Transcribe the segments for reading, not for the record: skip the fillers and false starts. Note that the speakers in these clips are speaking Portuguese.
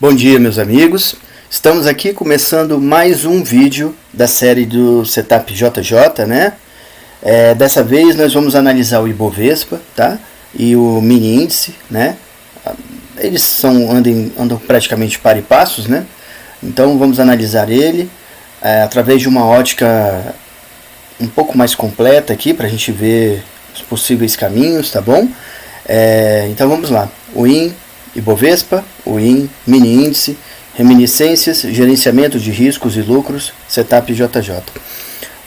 Bom dia, meus amigos. Estamos aqui começando mais um vídeo da série do Setup JJ, né? Dessa vez nós vamos analisar o Ibovespa, tá? E o mini índice, né? Eles andam praticamente par e passos, né? Então vamos analisar ele através de uma ótica um pouco mais completa aqui, para a gente ver os possíveis caminhos, tá bom? Então vamos lá. O Ibovespa, o mini índice, reminiscências, gerenciamento de riscos e lucros, Setup JJ.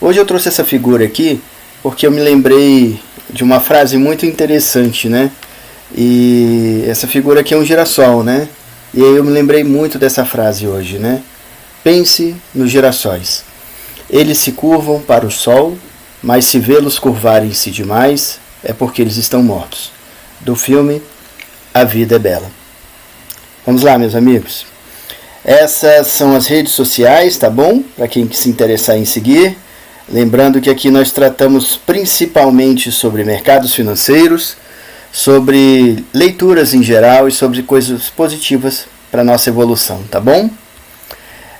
Hoje eu trouxe essa figura aqui porque eu me lembrei de uma frase muito interessante, né? E essa figura aqui é um girassol, né? E aí eu me lembrei muito dessa frase hoje, né? Pense nos girassóis. Eles se curvam para o sol, mas se vê-los curvarem-se demais, é porque eles estão mortos. Do filme A Vida é Bela. Vamos lá, meus amigos. Essas são as redes sociais, tá bom? Para quem se interessar em seguir. Lembrando que aqui nós tratamos principalmente sobre mercados financeiros, sobre leituras em geral e sobre coisas positivas para a nossa evolução, tá bom?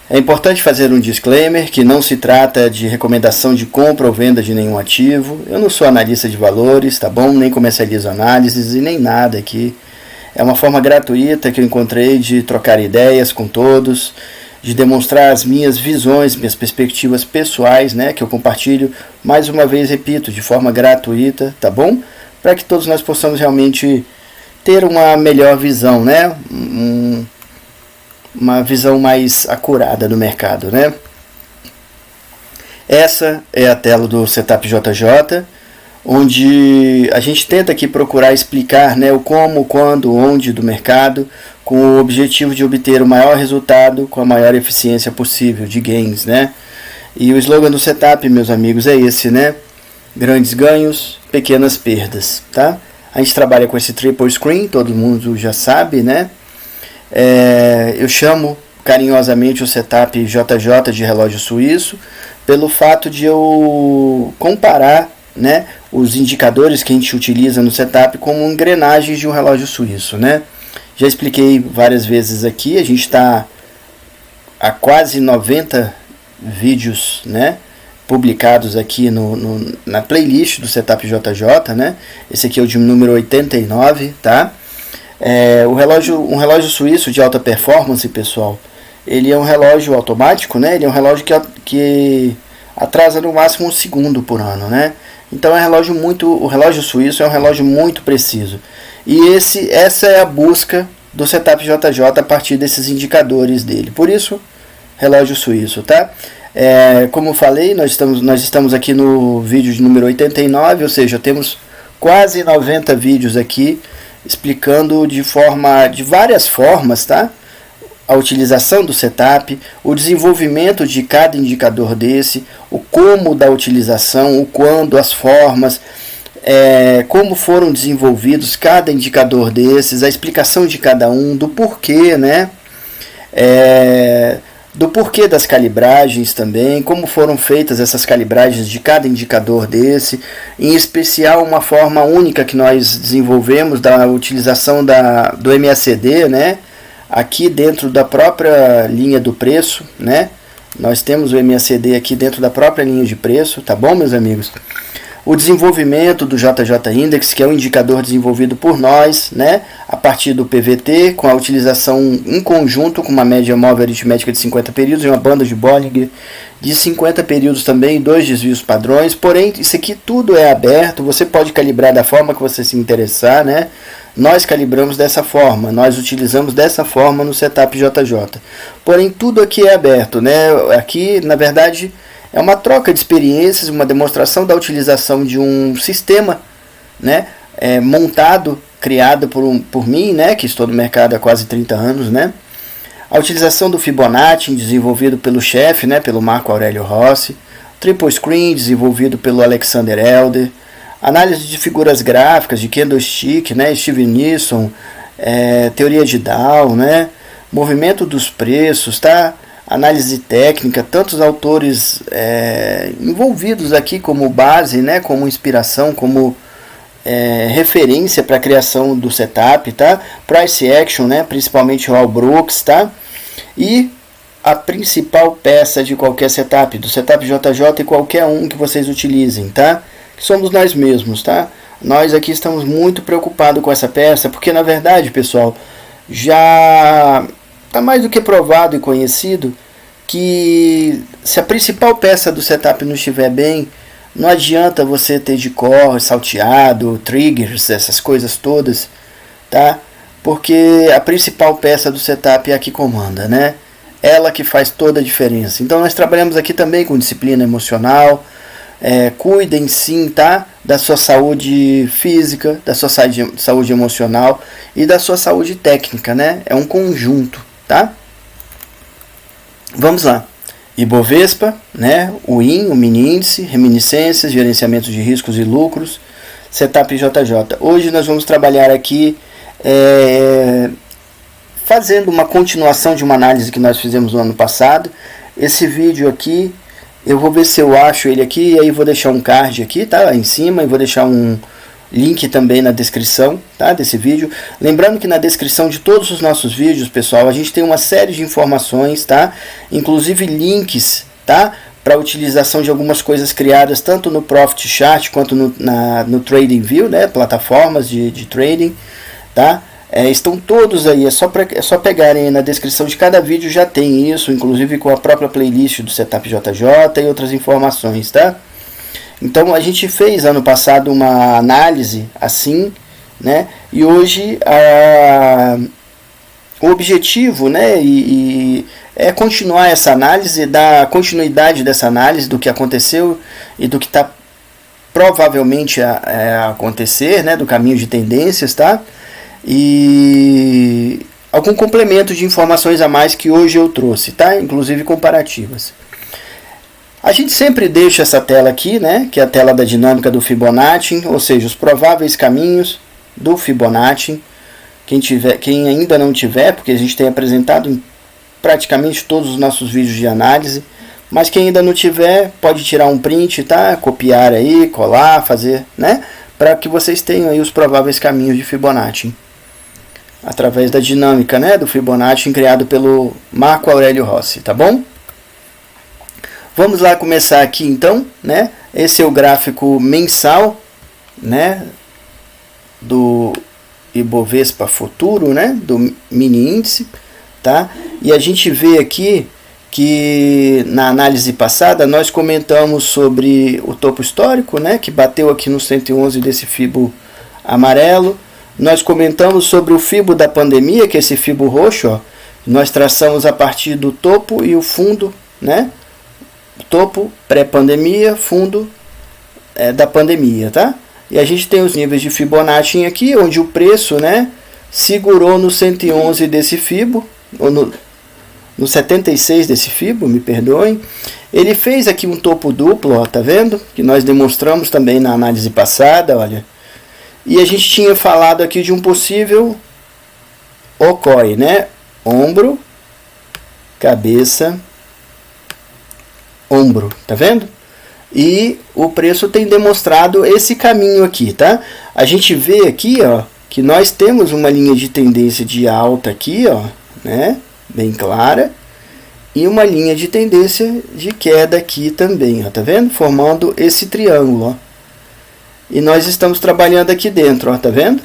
É importante fazer um disclaimer que não se trata de recomendação de compra ou venda de nenhum ativo. Eu não sou analista de valores, tá bom? Nem comercializo análises e nem nada aqui. É uma forma gratuita que eu encontrei de trocar ideias com todos, de demonstrar as minhas visões, minhas perspectivas pessoais, né, que eu compartilho, mais uma vez, repito, de forma gratuita, tá bom? Para que todos nós possamos realmente ter uma melhor visão, né? Uma visão mais acurada do mercado, né? Essa é a tela do Setup JJ, onde a gente tenta aqui procurar explicar, né, o como, quando, onde do mercado, com o objetivo de obter o maior resultado com a maior eficiência possível de gains, né? E o slogan do Setup, meus amigos, é esse, né? Grandes ganhos, pequenas perdas, tá? A gente trabalha com esse triple screen, todo mundo já sabe, né? Eu chamo carinhosamente o Setup JJ de relógio suíço, pelo fato de eu comparar, né, os indicadores que a gente utiliza no setup como engrenagens de um relógio suíço, né? Já expliquei várias vezes aqui, a gente está há quase 90 vídeos, né, publicados aqui na playlist do Setup JJ, né? Esse aqui é o de número 89, tá? Um relógio suíço de alta performance, pessoal, ele é um relógio automático, né? Ele é um relógio que atrasa no máximo 1 segundo por ano, né? Então o relógio suíço é um relógio muito preciso. E essa é a busca do Setup JJ a partir desses indicadores dele. Por isso, relógio suíço, tá? Como eu falei, nós estamos aqui no vídeo de número 89, ou seja, temos quase 90 vídeos aqui explicando de várias formas, tá? A utilização do setup, o desenvolvimento de cada indicador desse, o como da utilização, o quando, as formas, como foram desenvolvidos cada indicador desses, a explicação de cada um, do porquê, né? Do porquê das calibragens também, como foram feitas essas calibragens de cada indicador desse, em especial uma forma única que nós desenvolvemos da utilização do MACD, né? Aqui dentro da própria linha do preço, né? Nós temos o MACD aqui dentro da própria linha de preço, tá bom, meus amigos? O desenvolvimento do JJ Index, que é um indicador desenvolvido por nós, né? A partir do PVT, com a utilização em conjunto com uma média móvel aritmética de 50 períodos e uma banda de Bollinger de 50 períodos também, 2 desvios padrões. Porém, isso aqui tudo é aberto, você pode calibrar da forma que você se interessar, né? Nós calibramos dessa forma, nós utilizamos dessa forma no Setup JJ. Porém, tudo aqui é aberto, né? Aqui, na verdade, é uma troca de experiências, uma demonstração da utilização de um sistema, né? Montado, criado por mim, né? Que estou no mercado há quase 30 anos, né? A utilização do Fibonacci, desenvolvido pelo chefe, né? Pelo Marco Aurélio Rossi. Triple Screen, desenvolvido pelo Alexander Elder. Análise de figuras gráficas de Candlestick, né, Steven Nielsen, teoria de Dow, né, movimento dos preços, tá? Análise técnica, tantos autores envolvidos aqui como base, né, como inspiração, como referência para a criação do setup, tá? Price Action, né? Principalmente o Al Brooks, tá? E a principal peça de qualquer setup, do setup JJ e qualquer um que vocês utilizem, tá? Que somos nós mesmos, tá? Nós aqui estamos muito preocupados com essa peça, porque na verdade, pessoal, já está mais do que provado e conhecido que se a principal peça do setup não estiver bem, não adianta você ter de core, salteado, triggers, essas coisas todas, tá? Porque a principal peça do setup é a que comanda, né? Ela que faz toda a diferença. Então nós trabalhamos aqui também com disciplina emocional. Cuidem sim, tá? Da sua saúde física, da sua saúde emocional e da sua saúde técnica, né? É um conjunto, tá? Vamos lá. Ibovespa, né? O IN, o mini índice, reminiscências, gerenciamento de riscos e lucros, setup JJ. Hoje nós vamos trabalhar aqui fazendo uma continuação de uma análise que nós fizemos no ano passado. Esse vídeo aqui, eu vou ver se eu acho ele aqui, e aí vou deixar um card aqui, tá? Lá em cima, e vou deixar um link também na descrição, tá? Desse vídeo. Lembrando que na descrição de todos os nossos vídeos, pessoal, a gente tem uma série de informações, tá? Inclusive links, tá? Para utilização de algumas coisas criadas tanto no Profit Chart quanto no TradingView, né? Plataformas de trading, tá? Estão todos aí, é só pegarem aí na descrição de cada vídeo, já tem isso, inclusive com a própria playlist do Setup JJ e outras informações, tá? Então a gente fez ano passado uma análise assim, né? E hoje o objetivo, né, é continuar essa análise, dar continuidade dessa análise do que aconteceu e do que está provavelmente a acontecer, né, do caminho de tendências, tá? E algum complemento de informações a mais que hoje eu trouxe, tá? Inclusive comparativas. A gente sempre deixa essa tela aqui, né? Que é a tela da dinâmica do Fibonacci, ou seja, os prováveis caminhos do Fibonacci. Quem ainda não tiver, porque a gente tem apresentado em praticamente todos os nossos vídeos de análise, mas quem ainda não tiver, pode tirar um print, tá? Copiar aí, colar, fazer, né? Para que vocês tenham aí os prováveis caminhos de Fibonacci, através da dinâmica, né, do Fibonacci criado pelo Marco Aurélio Rossi, tá bom? Vamos lá começar aqui então, né? Esse é o gráfico mensal, né, do Ibovespa Futuro, né, do mini índice, tá? E a gente vê aqui que na análise passada nós comentamos sobre o topo histórico, né, que bateu aqui no 111 desse Fibo amarelo. Nós comentamos sobre o Fibo da pandemia, que é esse Fibo roxo, ó. Nós traçamos a partir do topo e o fundo, né? Topo pré-pandemia, fundo da pandemia, tá? E a gente tem os níveis de Fibonacci aqui, onde o preço, né, segurou no 111 desse Fibo, ou no 76 desse Fibo, me perdoem. Ele fez aqui um topo duplo, ó, tá vendo? Que nós demonstramos também na análise passada, olha. E a gente tinha falado aqui de um possível OCOI, né? Ombro, cabeça, ombro, tá vendo? E o preço tem demonstrado esse caminho aqui, tá? A gente vê aqui, ó, que nós temos uma linha de tendência de alta aqui, ó, né? Bem clara. E uma linha de tendência de queda aqui também, ó, tá vendo? Formando esse triângulo, ó. E nós estamos trabalhando aqui dentro, ó, tá vendo?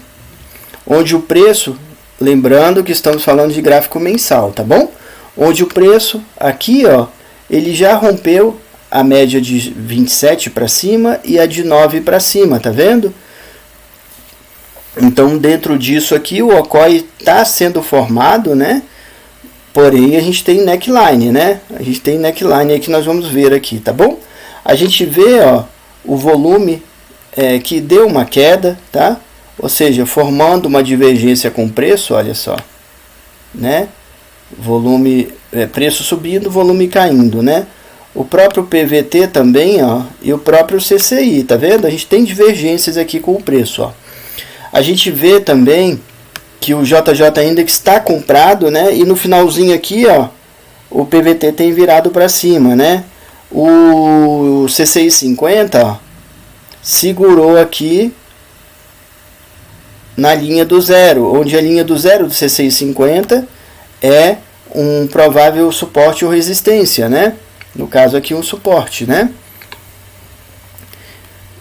Onde o preço, lembrando que estamos falando de gráfico mensal, tá bom? Onde o preço aqui, ó, ele já rompeu a média de 27 para cima e a de 9 para cima, tá vendo? Então, dentro disso aqui, o OCOI está sendo formado, né? Porém, a gente tem neckline, né? A gente tem neckline aí que nós vamos ver aqui, tá bom? A gente vê, ó, o volume que deu uma queda, tá? Ou seja, formando uma divergência com o preço, olha só, né? Volume, preço subindo, volume caindo, né? O próprio PVT também, ó, e o próprio CCI, tá vendo? A gente tem divergências aqui com o preço, ó. A gente vê também que o JJ Index está comprado, né? E no finalzinho aqui, ó, o PVT tem virado para cima, né? O CCI 50, ó, segurou aqui na linha do zero, onde a linha do zero do C650 é um provável suporte ou resistência, né? No caso aqui um suporte, né?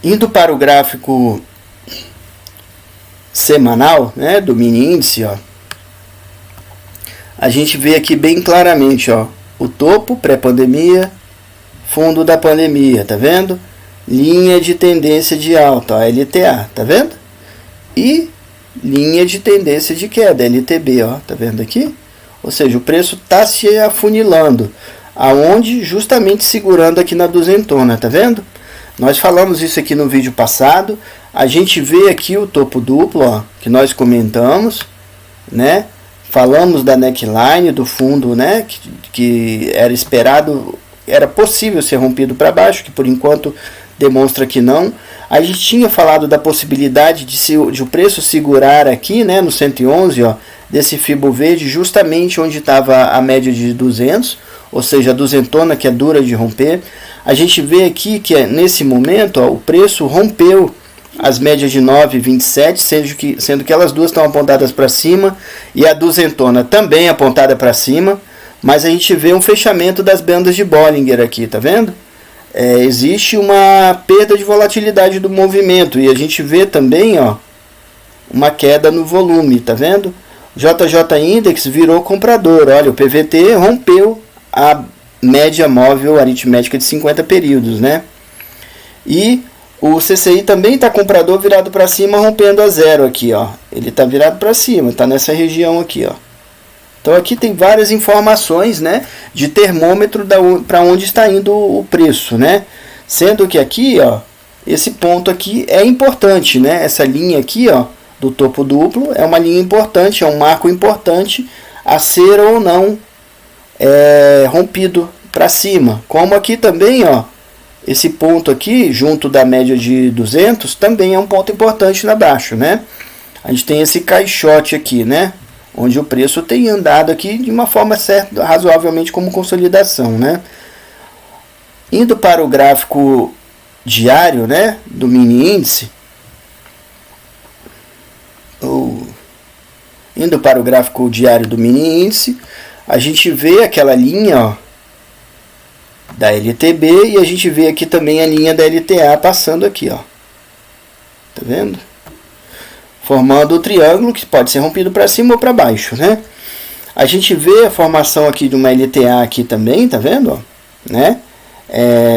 Indo para o gráfico semanal, né, do mini índice, ó, a gente vê aqui bem claramente, ó, o topo pré-pandemia, fundo da pandemia, tá vendo? Linha de tendência de alta, ó, LTA, tá vendo? E linha de tendência de queda, LTB, ó, tá vendo aqui? Ou seja, o preço está se afunilando, aonde justamente segurando aqui na duzentona, tá vendo? Nós falamos isso aqui no vídeo passado. A gente vê aqui o topo duplo, ó, que nós comentamos, né? Falamos da neckline, do fundo, né? Que era esperado, era possível ser rompido para baixo, que por enquanto demonstra que não. A gente tinha falado da possibilidade de o preço segurar aqui, né? No 111, ó, desse fibo verde, justamente onde estava a média de 200, ou seja, a duzentona, que é dura de romper. A gente vê aqui que nesse momento, ó, o preço rompeu as médias de 9,27, sendo que elas duas estão apontadas para cima e a duzentona também apontada para cima, mas a gente vê um fechamento das bandas de Bollinger aqui, tá vendo? Existe uma perda de volatilidade do movimento e a gente vê também, ó, uma queda no volume, tá vendo? JJ Index virou comprador, olha, o PVT rompeu a média móvel aritmética de 50 períodos, né? E o CCI também está comprador virado para cima, rompendo a zero aqui, ó. Ele está virado para cima, está nessa região aqui, ó. Então aqui tem várias informações, né, de termômetro para onde está indo o preço, né? Sendo que aqui, ó, esse ponto aqui é importante, né? Essa linha aqui, ó, do topo duplo é uma linha importante, é um marco importante a ser ou não rompido para cima. Como aqui também, ó, esse ponto aqui, junto da média de 200, também é um ponto importante lá abaixo, né? A gente tem esse caixote aqui, né? Onde o preço tem andado aqui de uma forma certa, razoavelmente como consolidação, né? Indo para o gráfico diário, né, do mini índice, indo para o gráfico diário do mini índice, a gente vê aquela linha, ó, da LTB e a gente vê aqui também a linha da LTA passando aqui, ó. Tá vendo? Formando o triângulo que pode ser rompido para cima ou para baixo, né? A gente vê a formação aqui de uma LTA aqui também, tá vendo? Ó, né?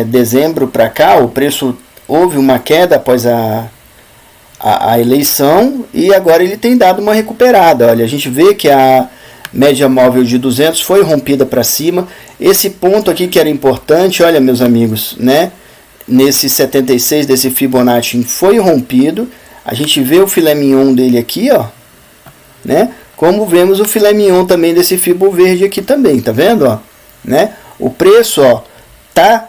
Dezembro para cá, o preço houve uma queda após a eleição e agora ele tem dado uma recuperada. Olha, a gente vê que a média móvel de 200 foi rompida para cima. Esse ponto aqui que era importante, olha, meus amigos, né? Nesse 76 desse Fibonacci foi rompido. A gente vê o filé mignon dele aqui, ó, né? Como vemos o filé mignon também desse fibo verde aqui também, tá vendo, ó, né? O preço, ó, tá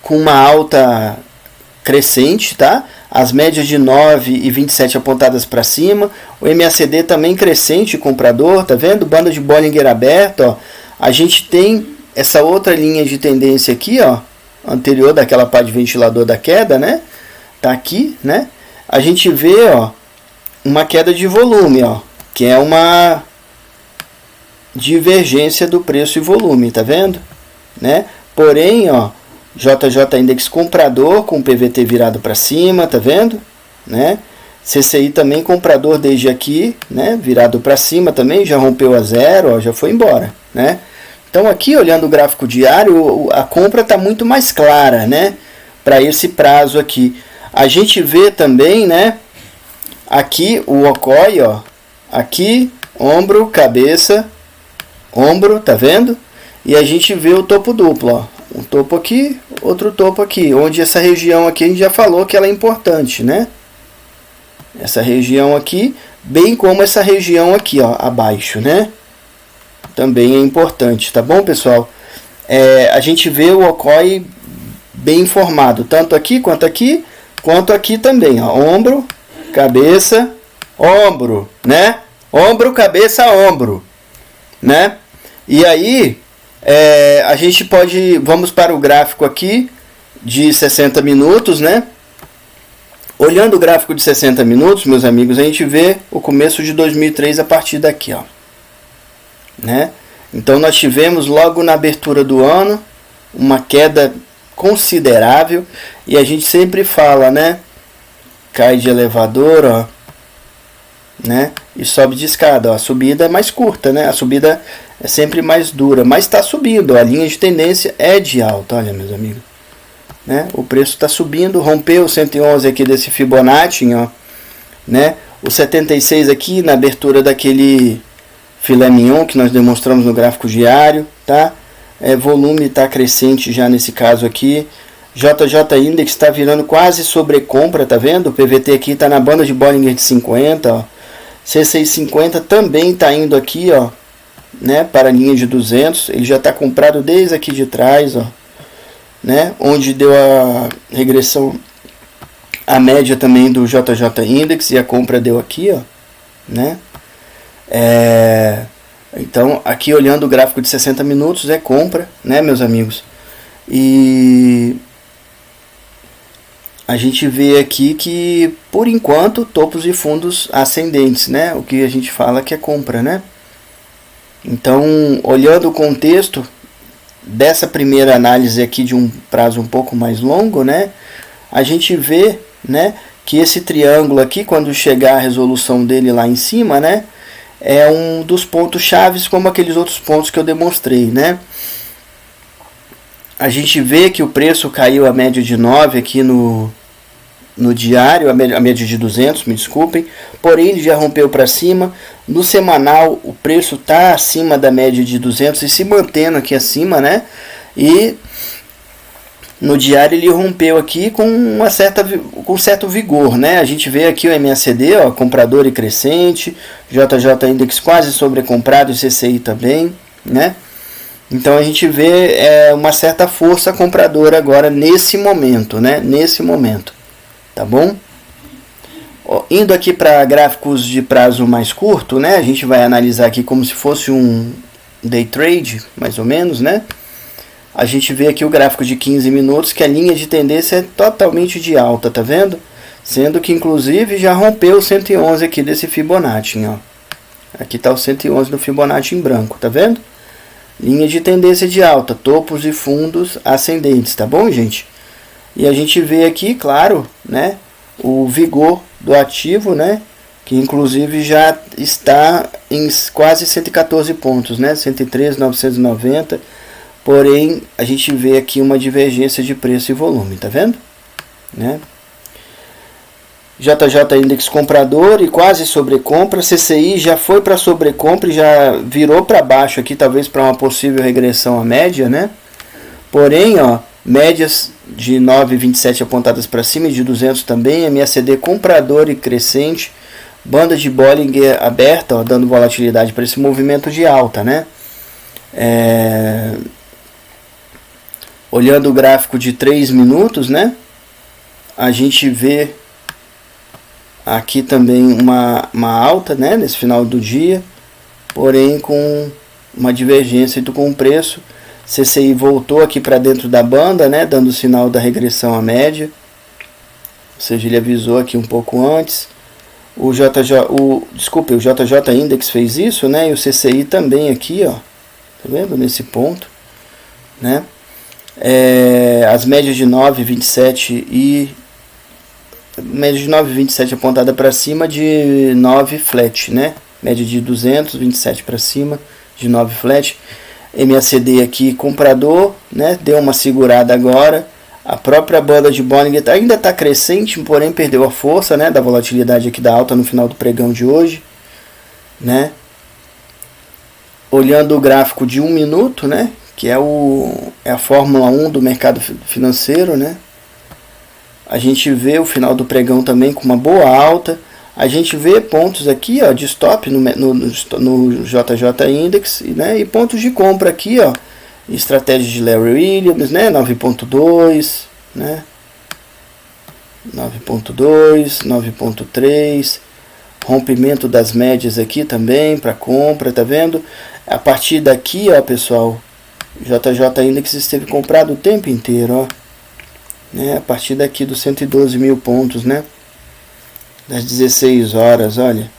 com uma alta crescente, tá? As médias de 9,27 apontadas para cima, o MACD também crescente, comprador, tá vendo? Banda de Bollinger aberta, ó. A gente tem essa outra linha de tendência aqui, ó, anterior daquela pá de ventilador da queda, né? Tá aqui, né? A gente vê, ó, uma queda de volume, ó, que é uma divergência do preço e volume, tá vendo? Né? Porém, ó, JJ Index comprador com PVT virado para cima, tá vendo? Né? CCI também comprador desde aqui, né? Virado para cima também, já rompeu a zero, ó, já foi embora, né? Então aqui, olhando o gráfico diário, a compra está muito mais clara, né? Para esse prazo aqui. A gente vê também, né? Aqui o OCOI, ó, aqui, ombro, cabeça, ombro, tá vendo? E a gente vê o topo duplo, ó. Um topo aqui, outro topo aqui, onde essa região aqui a gente já falou que ela é importante, né? Essa região aqui, bem como essa região aqui, ó, abaixo, né? Também é importante, tá bom, pessoal? A gente vê o OCOI bem formado, tanto aqui, quanto aqui também, ó. Ombro, cabeça, ombro, né? Ombro, cabeça, ombro, né? E aí, a gente pode, vamos para o gráfico aqui de 60 minutos, né? Olhando o gráfico de 60 minutos, meus amigos, a gente vê o começo de 2003 a partir daqui, ó, né? Então nós tivemos logo na abertura do ano uma queda considerável, e a gente sempre fala, né? Cai de elevador, ó, né? E sobe de escada, ó. A subida é mais curta, né? A subida é sempre mais dura, mas está subindo, ó. A linha de tendência é de alta, olha, meus amigos, né? O preço está subindo, rompeu o 111 aqui desse Fibonacci, ó, né? O 76 aqui na abertura daquele filé mignon que nós demonstramos no gráfico diário, tá? Volume está crescente já nesse caso aqui. JJ Index está virando quase sobrecompra, tá vendo? O PVT aqui está na banda de Bollinger de 50, ó. C650 também está indo aqui, ó, né, para a linha de 200. Ele já está comprado desde aqui de trás, ó, né, onde deu a regressão, a média também do JJ Index, e a compra deu aqui, ó, né? Então, aqui olhando o gráfico de 60 minutos é compra, né, meus amigos? E a gente vê aqui que, por enquanto, topos e fundos ascendentes, né? O que a gente fala que é compra, né? Então, olhando o contexto dessa primeira análise aqui de um prazo um pouco mais longo, né? A gente vê, né, que esse triângulo aqui, quando chegar a resolução dele lá em cima, né, é um dos pontos chaves, como aqueles outros pontos que eu demonstrei, né? A gente vê que o preço caiu a média de 9 aqui no diário, a média de 200, me desculpem, porém ele já rompeu para cima. No semanal o preço está acima da média de 200 e se mantendo aqui acima, né? E no diário ele rompeu aqui com certo vigor, né? A gente vê aqui o MACD, ó, comprador e crescente, JJ Index quase sobrecomprado e CCI também, né? Então a gente vê uma certa força compradora agora nesse momento, né? Nesse momento, tá bom? Ó, indo aqui para gráficos de prazo mais curto, né? A gente vai analisar aqui como se fosse um day trade, mais ou menos, né? A gente vê aqui o gráfico de 15 minutos, que a linha de tendência é totalmente de alta, tá vendo? Sendo que inclusive já rompeu o 111 aqui desse Fibonacci, ó. Aqui está o 111 do Fibonacci em branco, tá vendo? Linha de tendência de alta, topos e fundos ascendentes, tá bom, gente? E a gente vê aqui, claro, né, o vigor do ativo, né, que inclusive já está em quase 114 pontos, né, 103.990. Porém, a gente vê aqui uma divergência de preço e volume, tá vendo? Né? JJ Index comprador e quase sobrecompra. CCI já foi para sobrecompra e já virou para baixo aqui, talvez para uma possível regressão à média, né? Porém, ó, médias de 9,27 apontadas para cima e de 200 também. MACD comprador e crescente. Banda de Bollinger aberta, ó, dando volatilidade para esse movimento de alta, né? Olhando o gráfico de 3 minutos, né? A gente vê aqui também uma alta, né, nesse final do dia, porém com uma divergência com o preço. CCI voltou aqui para dentro da banda, né, dando sinal da regressão à média, ou seja, ele avisou aqui um pouco antes. O JJ Index fez isso, né, e o CCI também aqui, ó, tá vendo, nesse ponto, né? As médias de 9,27 e média de 9,27 apontada para cima, de 9 flat, né? Média de 200, 27 para cima, de 9 flat. MACD aqui comprador, né? Deu uma segurada agora. A própria banda de Bollinger ainda está crescente, porém perdeu a força, né, da volatilidade aqui da alta no final do pregão de hoje, né? Olhando o gráfico de 1 minuto, né, que é a Fórmula 1 do mercado financeiro, né? A gente vê o final do pregão também com uma boa alta. A gente vê pontos aqui, ó, de stop no JJ Index, né? E pontos de compra aqui, ó, estratégia de Larry Williams, né? 9.2, né? 9.2, 9.3, rompimento das médias aqui também para compra, tá vendo? A partir daqui, ó, pessoal, JJ Index esteve comprado o tempo inteiro, ó, né? A partir daqui dos 112 mil pontos, né? das 16 horas, olha,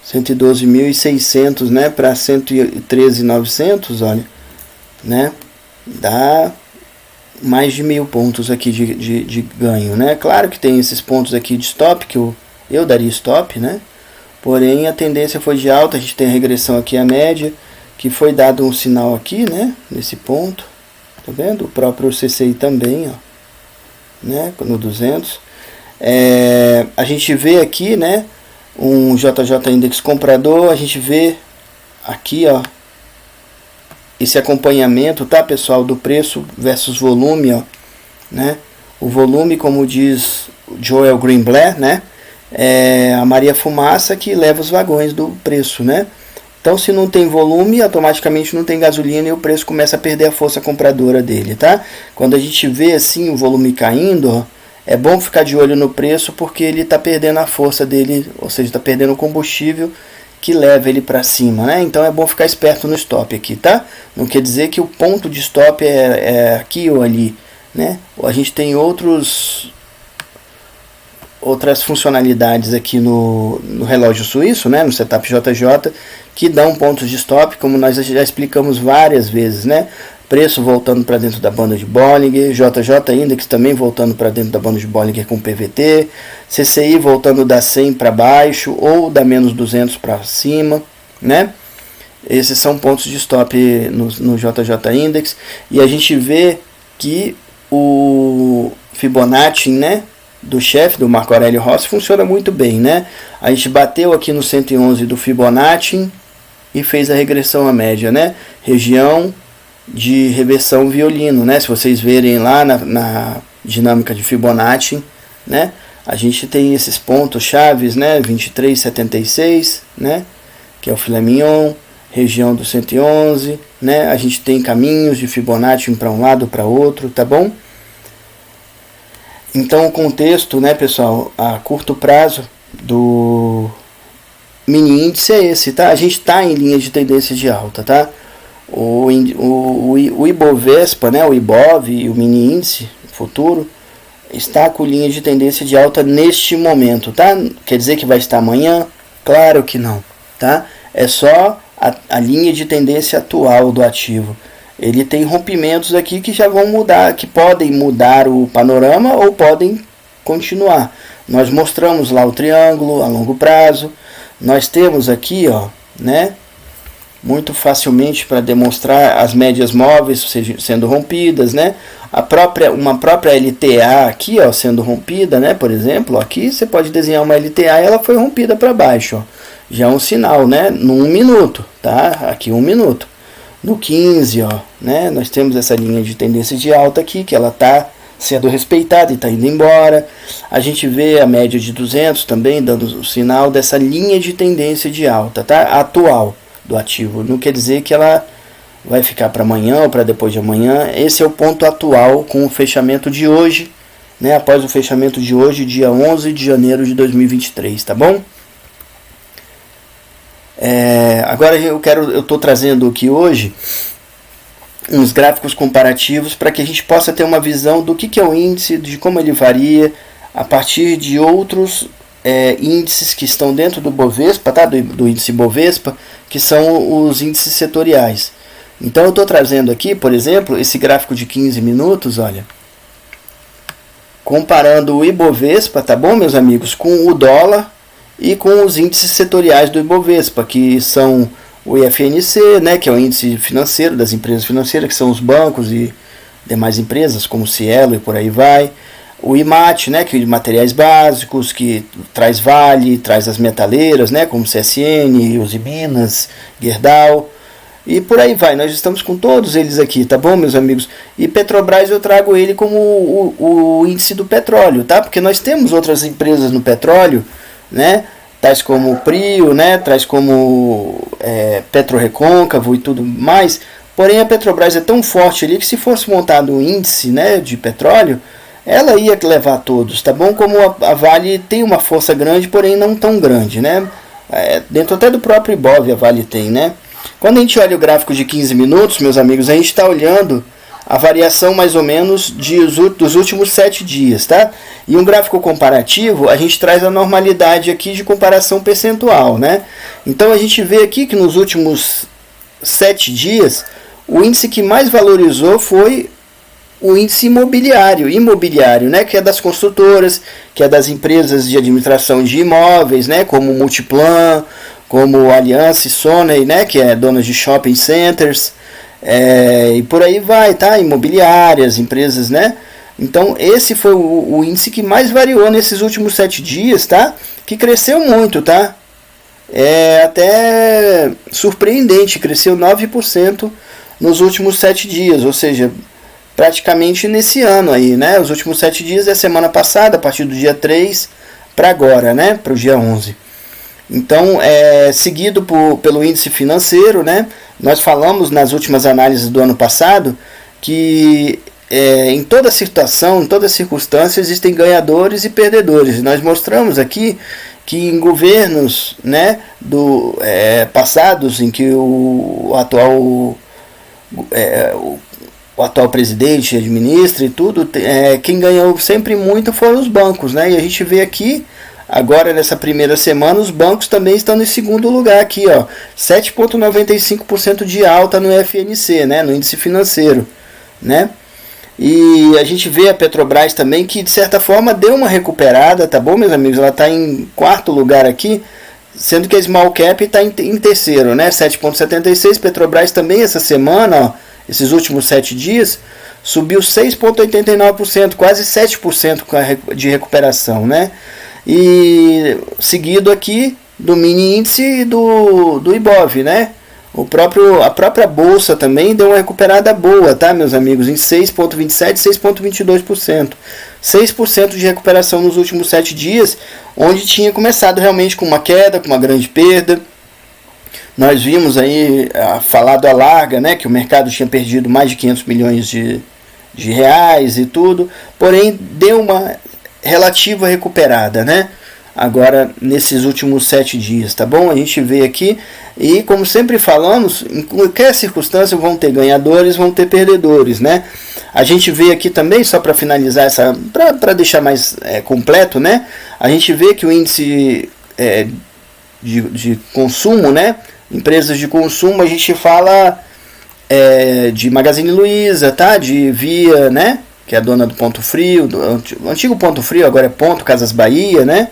112.600, né, para 113.900, olha, né, dá mais de 1.000 pontos aqui de ganho, né? Claro que tem esses pontos aqui de stop, que eu daria stop, né? Porém, a tendência foi de alta, a gente tem a regressão aqui à média, que foi dado um sinal aqui, né? Nesse ponto, tá vendo? O próprio CCI também, ó, né? No 200. A gente vê aqui, né? Um JJ Index comprador, a gente vê aqui, ó, esse acompanhamento, tá, pessoal, do preço versus volume, ó, né? O volume, como diz Joel Greenblatt, né? É a Maria Fumaça que leva os vagões do preço, né? Então, se não tem volume, automaticamente não tem gasolina e o preço começa a perder a força compradora dele, tá? Quando a gente vê assim o volume caindo, ó, é bom ficar de olho no preço porque ele está perdendo a força dele, ou seja, está perdendo o combustível que leva ele para cima, né? Então é bom ficar esperto no stop aqui, tá? Não quer dizer que o ponto de stop é aqui ou ali, né? A gente tem outras funcionalidades aqui no relógio suíço, né? No setup JJ, que dão pontos de stop, como nós já explicamos várias vezes, né? Preço voltando para dentro da banda de Bollinger, JJ Index também voltando para dentro da banda de Bollinger com PVT, CCI voltando da 100 para baixo ou da menos 200 para cima, né? Esses são pontos de stop no JJ Index, e a gente vê que o Fibonacci, né, do chefe, do Marco Aurélio Rossi, funciona muito bem, né? A gente bateu aqui no 111 do Fibonacci e fez a regressão à média, né? Região de reversão violino, né? Se vocês verem lá na dinâmica de Fibonacci, né? A gente tem esses pontos chaves, né? 23,76, né? Que é o filé mignon, região do 111, né? A gente tem caminhos de Fibonacci para um lado, para outro, tá bom? Então o contexto, né, pessoal, a curto prazo do mini índice é esse, tá? A gente está em linha de tendência de alta, tá? O Ibovespa, né, o Ibov e o mini índice futuro está com linha de tendência de alta neste momento, tá? Quer dizer que vai estar amanhã? Claro que não, tá? É só a linha de tendência atual do ativo. Ele tem rompimentos aqui que já vão mudar, que podem mudar o panorama ou podem continuar. Nós mostramos lá o triângulo a longo prazo. Nós temos aqui, ó, né, muito facilmente para demonstrar as médias móveis sendo rompidas, né? Uma própria LTA aqui, ó, sendo rompida, né? Por exemplo, aqui você pode desenhar uma LTA e ela foi rompida para baixo, ó. Já é um sinal, né? No 1 minuto, tá? Aqui 1 minuto. No 15, ó, né? Nós temos essa linha de tendência de alta aqui, que ela está sendo respeitada e está indo embora. A gente vê a média de 200 também dando o sinal dessa linha de tendência de alta, tá? Atual do ativo. Não quer dizer que ela vai ficar para amanhã ou para depois de amanhã. Esse é o ponto atual com o fechamento de hoje, né? Após o fechamento de hoje, dia 11 de janeiro de 2023, tá bom? Agora eu estou trazendo aqui hoje uns gráficos comparativos para que a gente possa ter uma visão do que é o índice, de como ele varia a partir de outros índices que estão dentro do Bovespa, tá? do índice Bovespa, que são os índices setoriais. Então eu estou trazendo aqui, por exemplo, esse gráfico de 15 minutos, olha, comparando o Ibovespa, tá bom, meus amigos, com o dólar e com os índices setoriais do Ibovespa, que são o IFNC, né, que é o índice financeiro das empresas financeiras, que são os bancos e demais empresas, como Cielo e por aí vai. O IMAT, né, que é de materiais básicos, que traz Vale, traz as metaleiras, né, como CSN, Usiminas, Gerdau, e por aí vai. Nós estamos com todos eles aqui, tá bom, meus amigos? E Petrobras eu trago ele como o índice do petróleo, tá? Porque nós temos outras empresas no petróleo, né, tais como o Prio, né, tais como PetroRecôncavo e tudo mais. Porém a Petrobras é tão forte ali que se fosse montado um índice, né, de petróleo, ela ia levar todos, tá bom? Como a Vale tem uma força grande, porém não tão grande, né? Dentro até do próprio Ibov a Vale tem, né? Quando a gente olha o gráfico de 15 minutos, meus amigos, a gente está olhando a variação mais ou menos dos últimos 7 dias, tá? E um gráfico comparativo, a gente traz a normalidade aqui de comparação percentual, né? Então a gente vê aqui que nos últimos 7 dias, o índice que mais valorizou foi o índice imobiliário, né, que é das construtoras, que é das empresas de administração de imóveis, né, como Multiplan, como Aliança e Sony, né, que é dona de shopping centers, e por aí vai, tá? Imobiliárias, empresas, né? Então esse foi o índice que mais variou nesses últimos 7 dias, tá? Que cresceu muito, tá? É até surpreendente, cresceu 9% nos últimos 7 dias, ou seja, praticamente nesse ano aí, né? Os últimos 7 dias da semana passada, a partir do dia 3 para agora, né? Para o dia 11. Então, seguido pelo índice financeiro, né? Nós falamos nas últimas análises do ano passado que em toda situação, em toda circunstância, existem ganhadores e perdedores. Nós mostramos aqui que em governos, né, passados, em que o atual presidente administra e tudo, quem ganhou sempre muito foram os bancos, né? E a gente vê aqui, agora nessa primeira semana, os bancos também estão em segundo lugar aqui, ó, 7,95% de alta no FNC, né, no índice financeiro, né? E a gente vê a Petrobras também, que de certa forma deu uma recuperada, tá bom, meus amigos? Ela está em quarto lugar aqui, sendo que a Small Cap está em terceiro, né, 7,76%. Petrobras também essa semana, ó, esses últimos 7 dias, subiu 6,89%, quase 7% de recuperação, né? E seguido aqui do mini índice e do Ibov, né? A própria bolsa também deu uma recuperada boa, tá, meus amigos? Em 6,27%, 6,22%. 6% de recuperação nos últimos 7 dias, onde tinha começado realmente com uma queda, com uma grande perda. Nós vimos aí, falado à larga, né, que o mercado tinha perdido mais de 500 milhões de reais e tudo, porém deu uma relativa recuperada, né? Agora nesses últimos 7 dias, tá bom? A gente vê aqui, e como sempre falamos, em qualquer circunstância vão ter ganhadores, vão ter perdedores, né? A gente vê aqui também, só para finalizar para deixar mais completo, né? A gente vê que o índice de consumo, né? Empresas de consumo, a gente fala de Magazine Luiza, tá? De Via, né? Que é a dona do Ponto Frio, o antigo Ponto Frio, agora é Ponto Casas Bahia, né?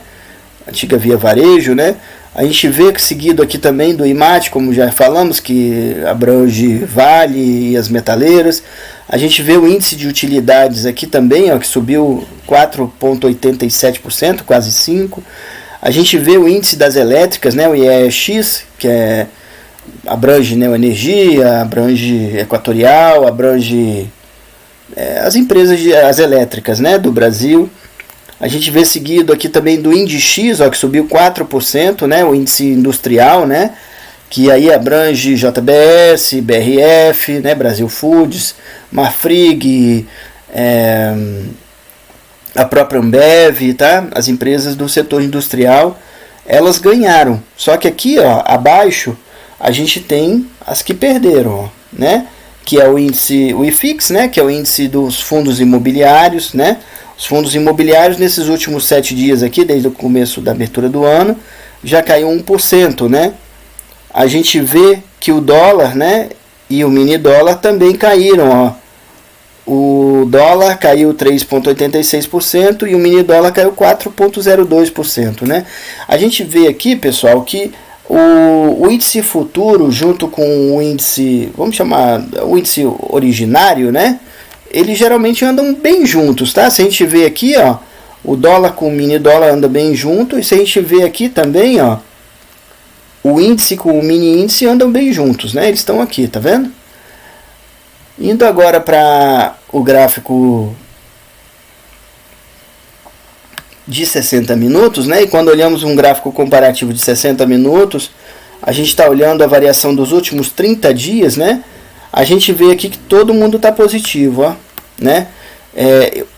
Antiga Via Varejo, né? A gente vê que seguido aqui também do IMAT, como já falamos, que abrange Vale e as metaleiras. A gente vê o índice de utilidades aqui também, ó, que subiu 4,87%, quase 5%. A gente vê o índice das elétricas, né, o IEX, que abrange Neoenergia, abrange Equatorial, abrange as empresas, as elétricas, né, do Brasil. A gente vê seguido aqui também do Indix, ó, que subiu 4%, né, o índice industrial, né, que aí abrange JBS, BRF, né, Brasil Foods, Marfrig, a própria Ambev, tá? As empresas do setor industrial, elas ganharam. Só que aqui, ó, abaixo, a gente tem as que perderam, ó, né? Que é o índice, o IFIX, né? Que é o índice dos fundos imobiliários, né? Os fundos imobiliários nesses últimos 7 dias aqui, desde o começo da abertura do ano, já caiu 1%, né? A gente vê que o dólar, né? E o mini dólar também caíram, ó. O dólar caiu 3,86% e o mini dólar caiu 4,02%, né? A gente vê aqui, pessoal, que o índice futuro junto com o índice, vamos chamar o índice originário, né? Eles geralmente andam bem juntos, tá? Se a gente vê aqui, ó, o dólar com o mini dólar anda bem junto, e se a gente vê aqui também, ó, o índice com o mini índice andam bem juntos, né? Eles estão aqui, tá vendo? Indo agora para o gráfico de 60 minutos, né? E quando olhamos um gráfico comparativo de 60 minutos, a gente está olhando a variação dos últimos 30 dias, né? A gente vê aqui que todo mundo está positivo, ó, né?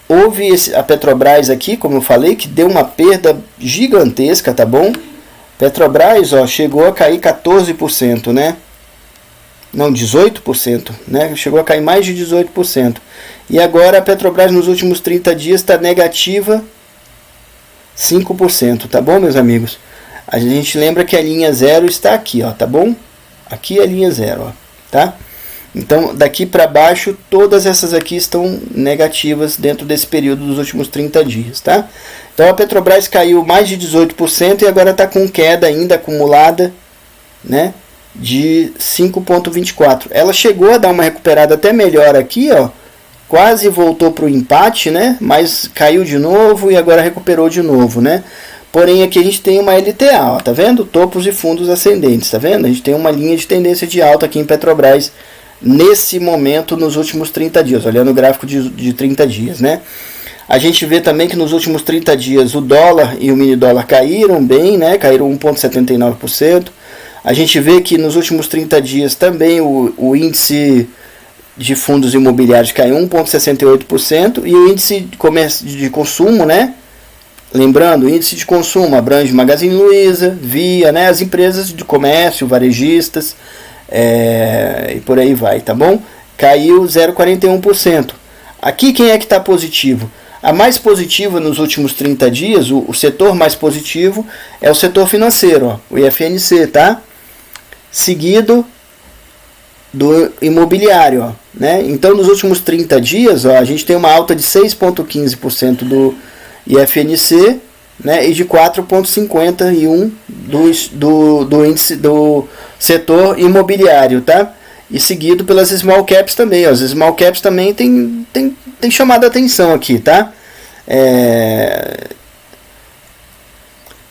Houve a Petrobras aqui, como eu falei, que deu uma perda gigantesca, tá bom? Petrobras, ó, chegou a cair 14%, né? não, 18%, né? Chegou a cair mais de 18%. E agora a Petrobras nos últimos 30 dias está negativa 5%, tá bom, meus amigos? A gente lembra que a linha zero está aqui, ó, tá bom? Aqui é a linha zero, ó, tá? Então, daqui para baixo, todas essas aqui estão negativas dentro desse período dos últimos 30 dias, tá? Então, a Petrobras caiu mais de 18% e agora está com queda ainda acumulada, né, de 5,24%. Ela chegou a dar uma recuperada até melhor aqui, ó, quase voltou para o empate, né, mas caiu de novo e agora recuperou de novo, né? Porém, aqui a gente tem uma LTA, ó, tá vendo? Topos e fundos ascendentes, tá vendo? A gente tem uma linha de tendência de alta aqui em Petrobras nesse momento, nos últimos 30 dias, olhando o gráfico de 30 dias, né? A gente vê também que nos últimos 30 dias o dólar e o mini dólar caíram bem, né? Caíram 1,79%. A gente vê que nos últimos 30 dias também o índice de fundos imobiliários caiu 1,68% e o índice de consumo, né? Lembrando, o índice de consumo abrange Magazine Luiza, Via, né? As empresas de comércio, varejistas, e por aí vai, tá bom? Caiu 0,41%. Aqui quem é que está positivo? A mais positiva nos últimos 30 dias, o setor mais positivo é o setor financeiro, ó, o IFNC, tá? Seguido do imobiliário, ó, né? Então nos últimos 30 dias, ó, a gente tem uma alta de 6,15% do IFNC, né, e de 4,51% do índice do setor imobiliário, tá? E seguido pelas small caps também, ó. As small caps também tem chamado a atenção aqui, tá?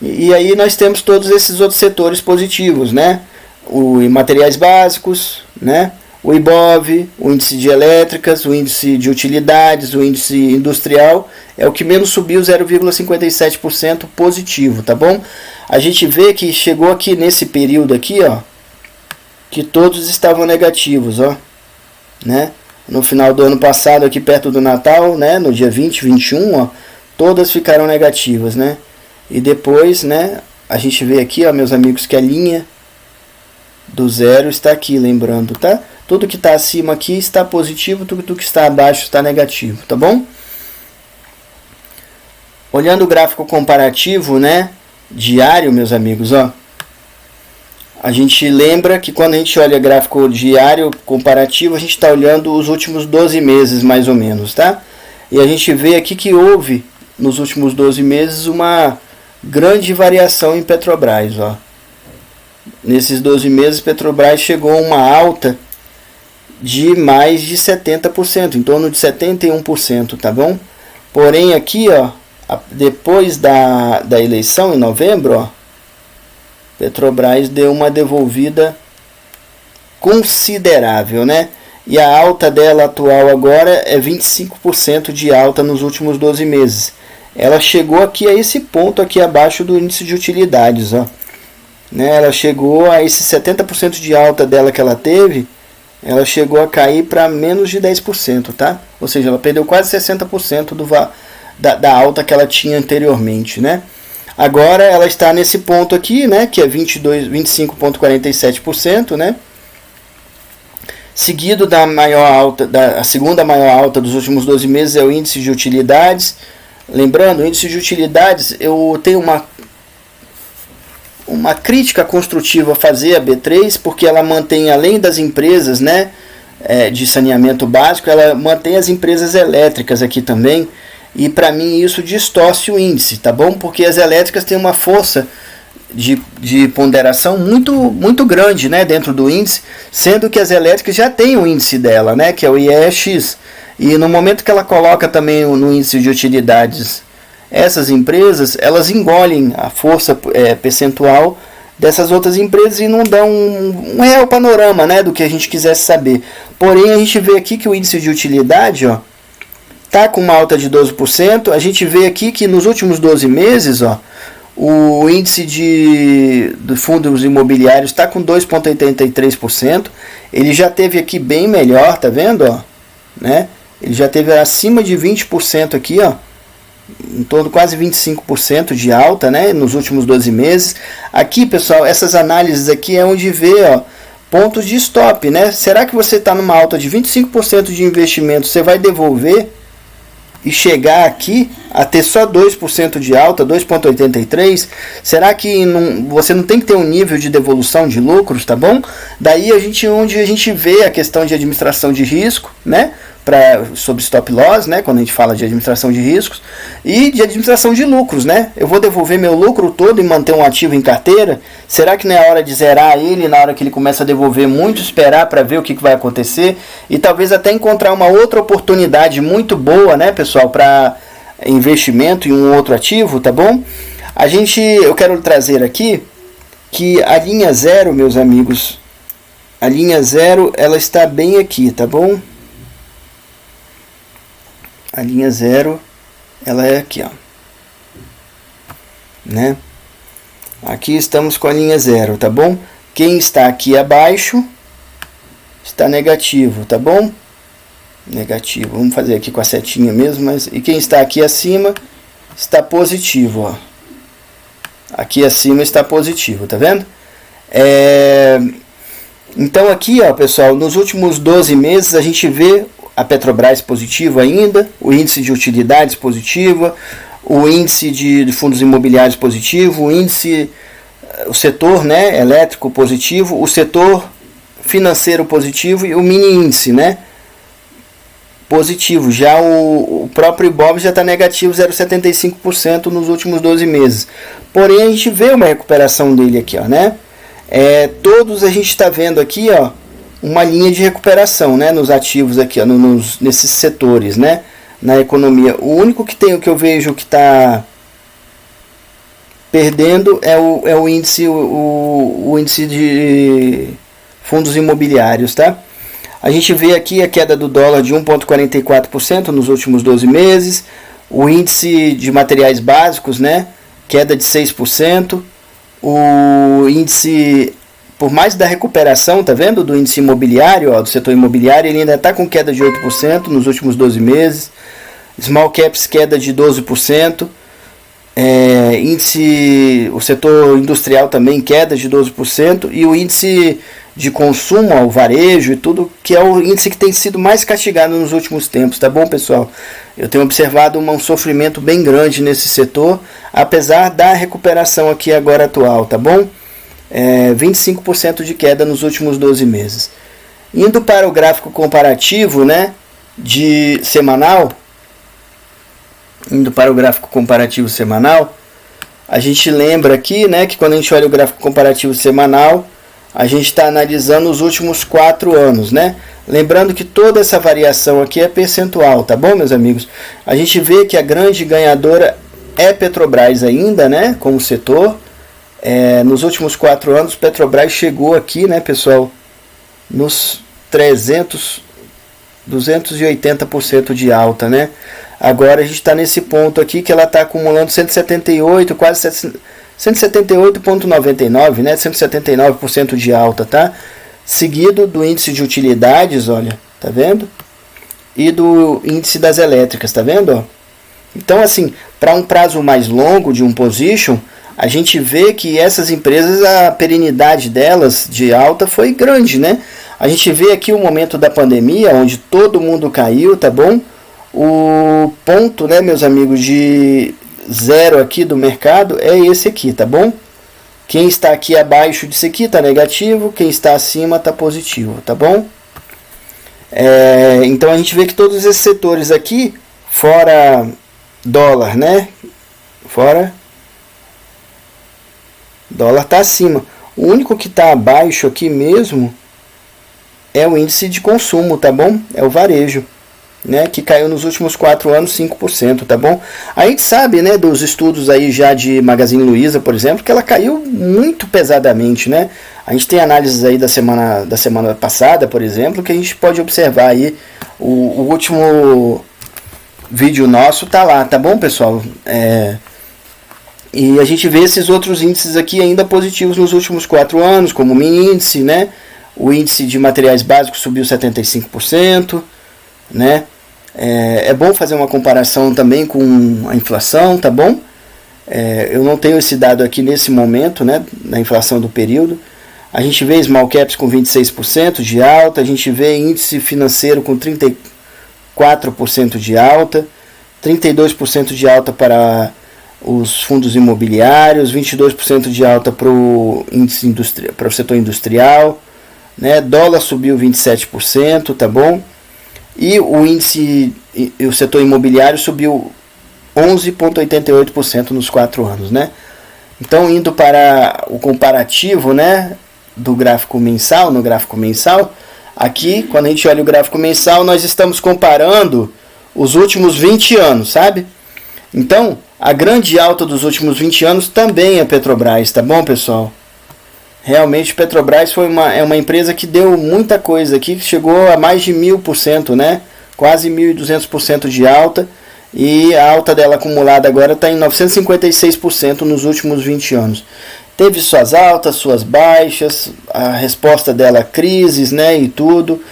E aí nós temos todos esses outros setores positivos, né? O materiais básicos, né? O IBOV, o índice de elétricas, o índice de utilidades, o índice industrial, é o que menos subiu, 0,57% positivo, tá bom? A gente vê que chegou aqui nesse período aqui, ó, que todos estavam negativos, ó, né? No final do ano passado, aqui perto do Natal, né, no dia 20, 21, ó, todas ficaram negativas, né? E depois, né, a gente vê aqui, ó, meus amigos, que a linha do zero está aqui, lembrando, tá? Tudo que está acima aqui está positivo, tudo que está abaixo está negativo, tá bom? Olhando o gráfico comparativo, né, diário, meus amigos, ó, a gente lembra que quando a gente olha gráfico diário comparativo, a gente está olhando os últimos 12 meses, mais ou menos, tá? E a gente vê aqui que houve, nos últimos 12 meses, uma grande variação em Petrobras, ó. Nesses 12 meses, Petrobras chegou a uma alta de mais de 70%, em torno de 71%, tá bom? Porém aqui, ó, depois da eleição em novembro, ó, Petrobras deu uma devolvida considerável, né? E a alta dela atual agora é 25% de alta nos últimos 12 meses. Ela chegou aqui a esse ponto aqui abaixo do índice de utilidades, ó. Né? Ela chegou a esse 70% de alta dela que ela teve, ela chegou a cair para menos de 10%, tá? Ou seja, ela perdeu quase 60% da alta que ela tinha anteriormente, né? Agora ela está nesse ponto aqui, né, que é 25,47%, né? Seguido da maior alta, a segunda maior alta dos últimos 12 meses é o índice de utilidades. Lembrando, o índice de utilidades, eu tenho uma crítica construtiva a fazer a B3, porque ela mantém, além das empresas, né, de saneamento básico, ela mantém as empresas elétricas aqui também, e para mim isso distorce o índice, tá bom? Porque as elétricas têm uma força de ponderação muito grande, né, dentro do índice, sendo que as elétricas já têm o índice dela, né, que é o IEX, e no momento que ela coloca também no índice de utilidades essas empresas, elas engolem a força percentual dessas outras empresas e não dão um real panorama, né, do que a gente quisesse saber. Porém, a gente vê aqui que o índice de utilidade, ó, tá com uma alta de 12%. A gente vê aqui que nos últimos 12 meses, ó, o índice de fundos imobiliários está com 2,83%. Ele já teve aqui bem melhor, tá vendo, ó, né? Ele já teve acima de 20% aqui, ó, em torno de quase 25% de alta, né, nos últimos 12 meses. Aqui, pessoal, essas análises aqui é onde vê, ó, pontos de stop, né? Será que você está numa alta de 25% de investimento, você vai devolver e chegar aqui a ter só 2% de alta, 2,83%? Será que você não tem que ter um nível de devolução de lucros, tá bom? Daí onde a gente vê a questão de administração de risco, né? Sobre stop loss, né, quando a gente fala de administração de riscos, e de administração de lucros, né? Eu vou devolver meu lucro todo e manter um ativo em carteira? Será que não é hora de zerar ele na hora que ele começa a devolver muito, esperar para ver o que vai acontecer e talvez até encontrar uma outra oportunidade muito boa, né, pessoal, para investimento em um outro ativo, tá bom? Eu quero trazer aqui que a linha zero, meus amigos, a linha zero, ela está bem aqui, tá bom? A linha zero, ela é aqui, ó, né? Aqui estamos com a linha zero, tá bom? Quem está aqui abaixo está negativo, tá bom? Negativo. Vamos fazer aqui com a setinha mesmo, e quem está aqui acima está positivo, ó. Aqui acima está positivo, tá vendo? Então aqui, ó, pessoal, nos últimos 12 meses a gente vê a Petrobras positivo ainda, o índice de utilidades positivo, o índice de fundos imobiliários positivo, o setor, né, elétrico positivo, o setor financeiro positivo e o mini índice, né, positivo. Já o próprio Ibov já está negativo 0,75% nos últimos 12 meses. Porém a gente vê uma recuperação dele aqui, ó, né? Todos a gente está vendo aqui, ó, uma linha de recuperação, né, nos ativos aqui, ó, nesses setores, né, na economia. O único que eu vejo que está perdendo é o índice de fundos imobiliários, tá? A gente vê aqui a queda do dólar de 1,44% nos últimos 12 meses, o índice de materiais básicos, né, queda de 6%, o índice, por mais da recuperação, tá vendo, do índice imobiliário, ó, do setor imobiliário, ele ainda está com queda de 8% nos últimos 12 meses. Small caps, queda de 12%. O setor industrial também, queda de 12%. E o índice de consumo, ó, o varejo e tudo, que é o índice que tem sido mais castigado nos últimos tempos, tá bom, pessoal? Eu tenho observado um sofrimento bem grande nesse setor, apesar da recuperação aqui agora atual, tá bom? 25% de queda nos últimos 12 meses. Indo para o gráfico comparativo, né, semanal, a gente lembra aqui, né, que quando a gente olha o gráfico comparativo semanal, a gente está analisando os últimos 4 anos, né? Lembrando que toda essa variação aqui é percentual, tá bom, meus amigos? A gente vê que a grande ganhadora é Petrobras ainda, né, como setor. Nos últimos 4 anos, Petrobras chegou aqui, né, pessoal, nos 280% de alta, né? Agora a gente está nesse ponto aqui que ela está acumulando 178, quase 178,99, né? 179% de alta, tá? Seguido do índice de utilidades, olha, tá vendo? E do índice das elétricas, tá vendo? Ó? Então, assim, para um prazo mais longo de um position, a gente vê que essas empresas, a perenidade delas de alta foi grande, né? A gente vê aqui o momento da pandemia, onde todo mundo caiu, tá bom? O ponto, né, meus amigos, de zero aqui do mercado é esse aqui, tá bom? Quem está aqui abaixo disso aqui está negativo, quem está acima está positivo, tá bom? Então a gente vê que todos esses setores aqui, fora dólar, né? Fora dólar está acima. O único que está abaixo aqui mesmo é o índice de consumo, tá bom? É o varejo, né, que caiu nos últimos 4 anos 5%, tá bom? A gente sabe, né, dos estudos aí já de Magazine Luiza, por exemplo, que ela caiu muito pesadamente, né? A gente tem análises aí da semana passada, por exemplo, que a gente pode observar aí, o último vídeo nosso tá lá, tá bom, pessoal? E a gente vê esses outros índices aqui ainda positivos nos últimos 4 anos, como o mini índice, né? O índice de materiais básicos subiu 75%, né? É bom fazer uma comparação também com a inflação, tá bom? Eu não tenho esse dado aqui nesse momento, né, na inflação do período. A gente vê small caps com 26% de alta, a gente vê índice financeiro com 34% de alta, 32% de alta para os fundos imobiliários, 22% de alta para o índice para o setor industrial, né? Dólar subiu 27%, tá bom? E o índice, o setor imobiliário subiu 11,88% nos 4 anos, né? Então, indo para o comparativo, né, do gráfico mensal, no gráfico mensal, aqui, quando a gente olha o gráfico mensal, nós estamos comparando os últimos 20 anos, sabe? Então, a grande alta dos últimos 20 anos também é Petrobras, tá bom, pessoal? Realmente, Petrobras é uma empresa que deu muita coisa aqui, que chegou a mais de 1000%, né? Quase 1.200% de alta. E a alta dela acumulada agora está em 956% nos últimos 20 anos. Teve suas altas, suas baixas, a resposta dela a crises, né, e tudo.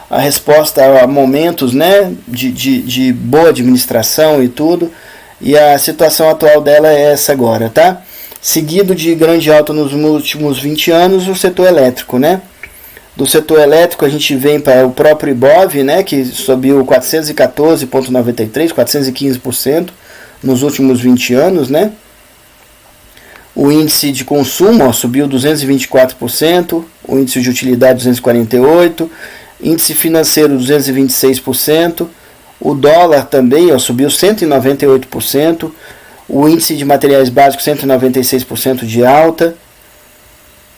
A resposta a momentos, né, de boa administração e tudo. E a situação atual dela é essa agora, tá? Seguido de grande alta nos últimos 20 anos, o setor elétrico, né? Do setor elétrico a gente vem para o próprio Ibov, né, que subiu 414,93%, 415% nos últimos 20 anos, né? O índice de consumo, ó, subiu 224%, o índice de utilidade 248%, índice financeiro 226%, o dólar também, ó, subiu 198%, o índice de materiais básicos 196% de alta,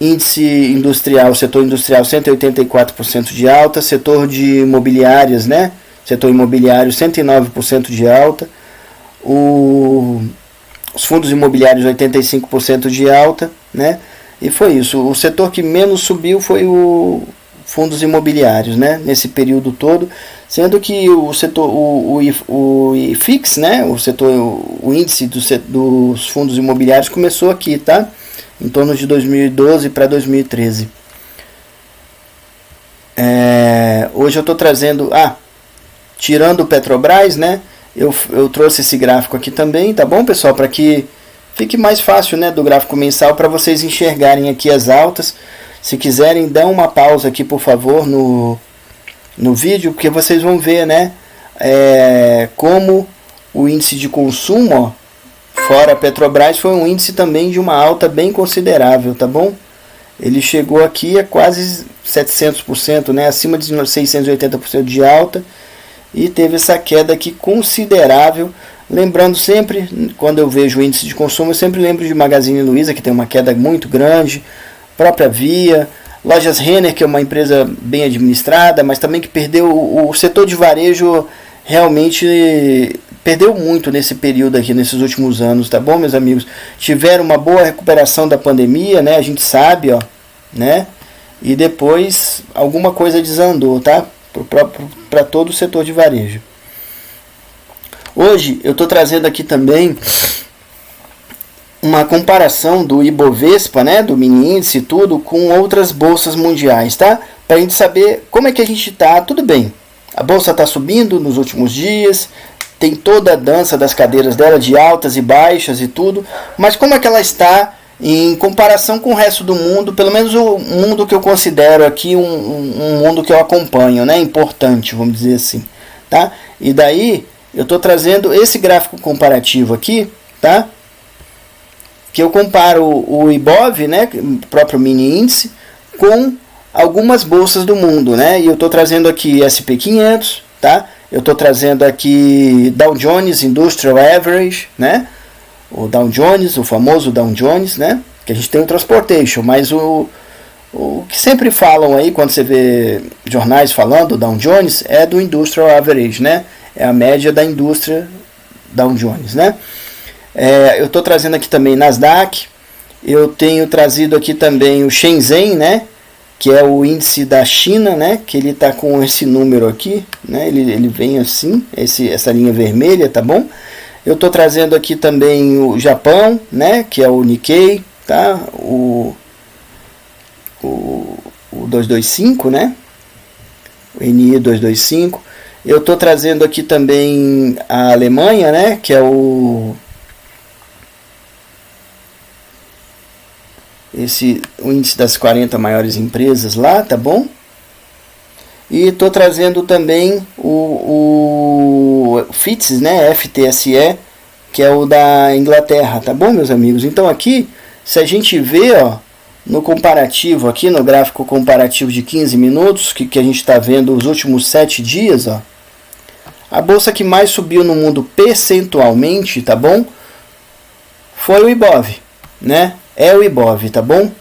índice industrial, setor industrial 184% de alta, setor de imobiliárias, né? Setor imobiliário 109% de alta, os fundos imobiliários 85% de alta, né? E foi isso. O setor que menos subiu foi o fundos imobiliários, né? Nesse período todo, sendo que o setor, o IFIX, né? O índice dos fundos imobiliários começou aqui, tá? Em torno de 2012 para 2013. Hoje eu estou trazendo, tirando o Petrobras, né? Eu trouxe esse gráfico aqui também, tá bom, pessoal? Para que fique mais fácil, né, do gráfico mensal, para vocês enxergarem aqui as altas. Se quiserem, dão uma pausa aqui, por favor, no vídeo, porque vocês vão ver, né, como o índice de consumo, ó, fora Petrobras, foi um índice também de uma alta bem considerável, tá bom? Ele chegou aqui a quase 700%, né, acima de 680% de alta, e teve essa queda aqui considerável. Lembrando sempre, quando eu vejo o índice de consumo, eu sempre lembro de Magazine Luiza, que tem uma queda muito grande, própria Via, Lojas Renner, que é uma empresa bem administrada, mas também que perdeu, o setor de varejo realmente perdeu muito nesse período aqui, nesses últimos anos, tá bom, meus amigos? Tiveram uma boa recuperação da pandemia, né, a gente sabe, ó, né, e depois alguma coisa desandou, tá, para todo o setor de varejo. Hoje eu estou trazendo aqui também uma comparação do Ibovespa, né, do mini índice e tudo, com outras bolsas mundiais, tá? Para a gente saber como é que a gente está. Tudo bem, a bolsa está subindo nos últimos dias, tem toda a dança das cadeiras dela, de altas e baixas e tudo, mas como é que ela está em comparação com o resto do mundo, pelo menos o mundo que eu considero aqui um mundo que eu acompanho, né, importante, vamos dizer assim, tá? E daí eu estou trazendo esse gráfico comparativo aqui, tá? Que eu comparo o Ibov, né, o próprio mini índice, com algumas bolsas do mundo, né? E eu estou trazendo aqui SP500, tá? Eu estou trazendo aqui Dow Jones Industrial Average, né? O Dow Jones, o famoso Dow Jones, né? Que a gente tem o Transportation, mas o que sempre falam aí, quando você vê jornais falando do Dow Jones, é do Industrial Average, né? É a média da indústria Dow Jones, né? Eu estou trazendo aqui também Nasdaq, eu tenho trazido aqui também o Shenzhen, né? Que é o índice da China, né? Que ele está com esse número aqui, né? Ele vem assim, essa linha vermelha, tá bom? Eu estou trazendo aqui também o Japão, né? Que é o Nikkei, tá? O 225, né? O NI 225. Eu estou trazendo aqui também a Alemanha, né? Que é o índice das 40 maiores empresas lá, tá bom? E estou trazendo também o FTSE, né, FTSE, que é o da Inglaterra, tá bom, meus amigos? Então aqui, se a gente vê, ó, no comparativo aqui, no gráfico comparativo de 15 minutos, que a gente está vendo os últimos 7 dias, ó, a bolsa que mais subiu no mundo percentualmente, tá bom? Foi o IBOV, né? É o IBOV, tá bom?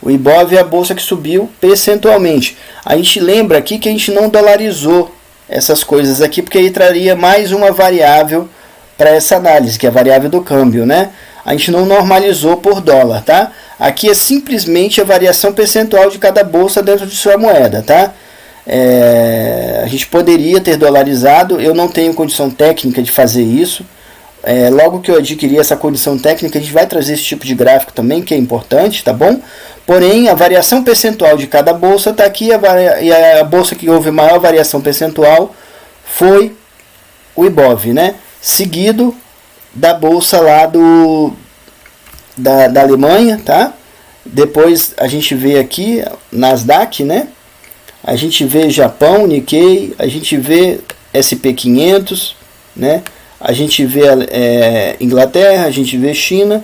O IBOV é a bolsa que subiu percentualmente. A gente lembra aqui que a gente não dolarizou essas coisas aqui, porque aí traria mais uma variável para essa análise, que é a variável do câmbio, né? A gente não normalizou por dólar, tá? Aqui é simplesmente a variação percentual de cada bolsa dentro de sua moeda, tá? A gente poderia ter dolarizado, eu não tenho condição técnica de fazer isso. Logo que eu adquirir essa condição técnica, a gente vai trazer esse tipo de gráfico também, que é importante, tá bom? Porém, a variação percentual de cada bolsa está aqui, e a bolsa que houve maior variação percentual foi o IBOV, né? Seguido da bolsa lá da Alemanha, tá? Depois a gente vê aqui Nasdaq, né? A gente vê Japão, Nikkei, a gente vê SP500, né? A gente vê Inglaterra, a gente vê China,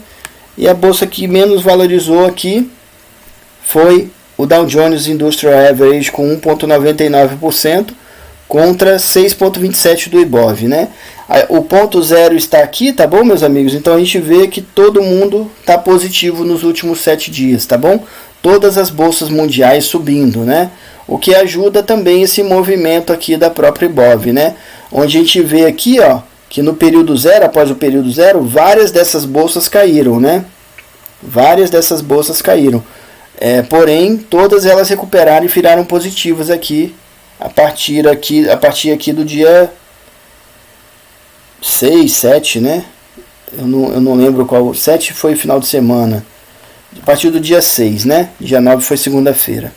e a bolsa que menos valorizou aqui foi o Dow Jones Industrial Average com 1,99% contra 6,27% do IBOV, né? O ponto zero está aqui, tá bom, meus amigos? Então a gente vê que todo mundo está positivo nos últimos 7 dias, tá bom? Todas as bolsas mundiais subindo, né? O que ajuda também esse movimento aqui da própria IBOV, né? Onde a gente vê aqui, ó, que no período zero, após o período zero, várias dessas bolsas caíram, né? Várias dessas bolsas caíram. Porém, todas elas recuperaram e viraram positivas aqui, a partir aqui do dia 6, 7, né? Eu não lembro qual. 7 foi final de semana. A partir do dia 6, né? Dia 9 foi segunda-feira.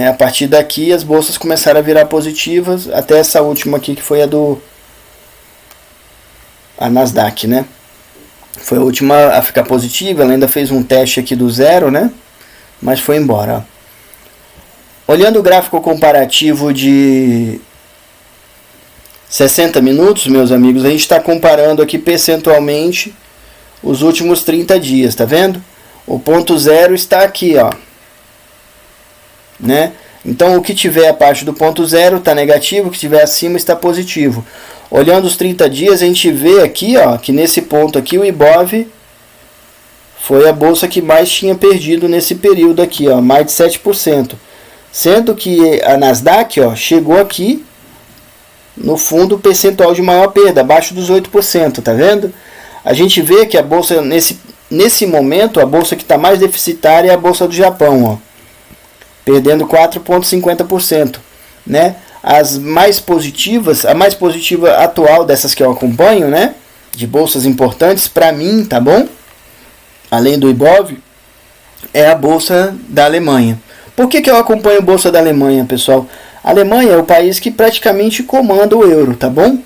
A partir daqui as bolsas começaram a virar positivas, até essa última aqui que foi a Nasdaq, né? Foi a última a ficar positiva, ela ainda fez um teste aqui do zero, né? Mas foi embora. Olhando o gráfico comparativo de 60 minutos, meus amigos, a gente está comparando aqui percentualmente os últimos 30 dias, tá vendo? O ponto zero está aqui, ó, né? Então o que tiver abaixo do ponto zero está negativo, o que tiver acima está positivo. Olhando os 30 dias, a gente vê aqui, ó, que nesse ponto aqui o IBOV foi a bolsa que mais tinha perdido nesse período aqui, ó, mais de 7%. Sendo que a Nasdaq, ó, chegou aqui no fundo percentual de maior perda, abaixo dos 8%, tá vendo? A gente vê que a bolsa, nesse momento, a bolsa que está mais deficitária é a bolsa do Japão, ó, perdendo 4,50%, né? As mais positivas, a mais positiva atual dessas que eu acompanho, né, de bolsas importantes para mim, tá bom? Além do IBOV, é a bolsa da Alemanha. Por que eu acompanho a bolsa da Alemanha, pessoal? A Alemanha é o país que praticamente comanda o euro, tá bom?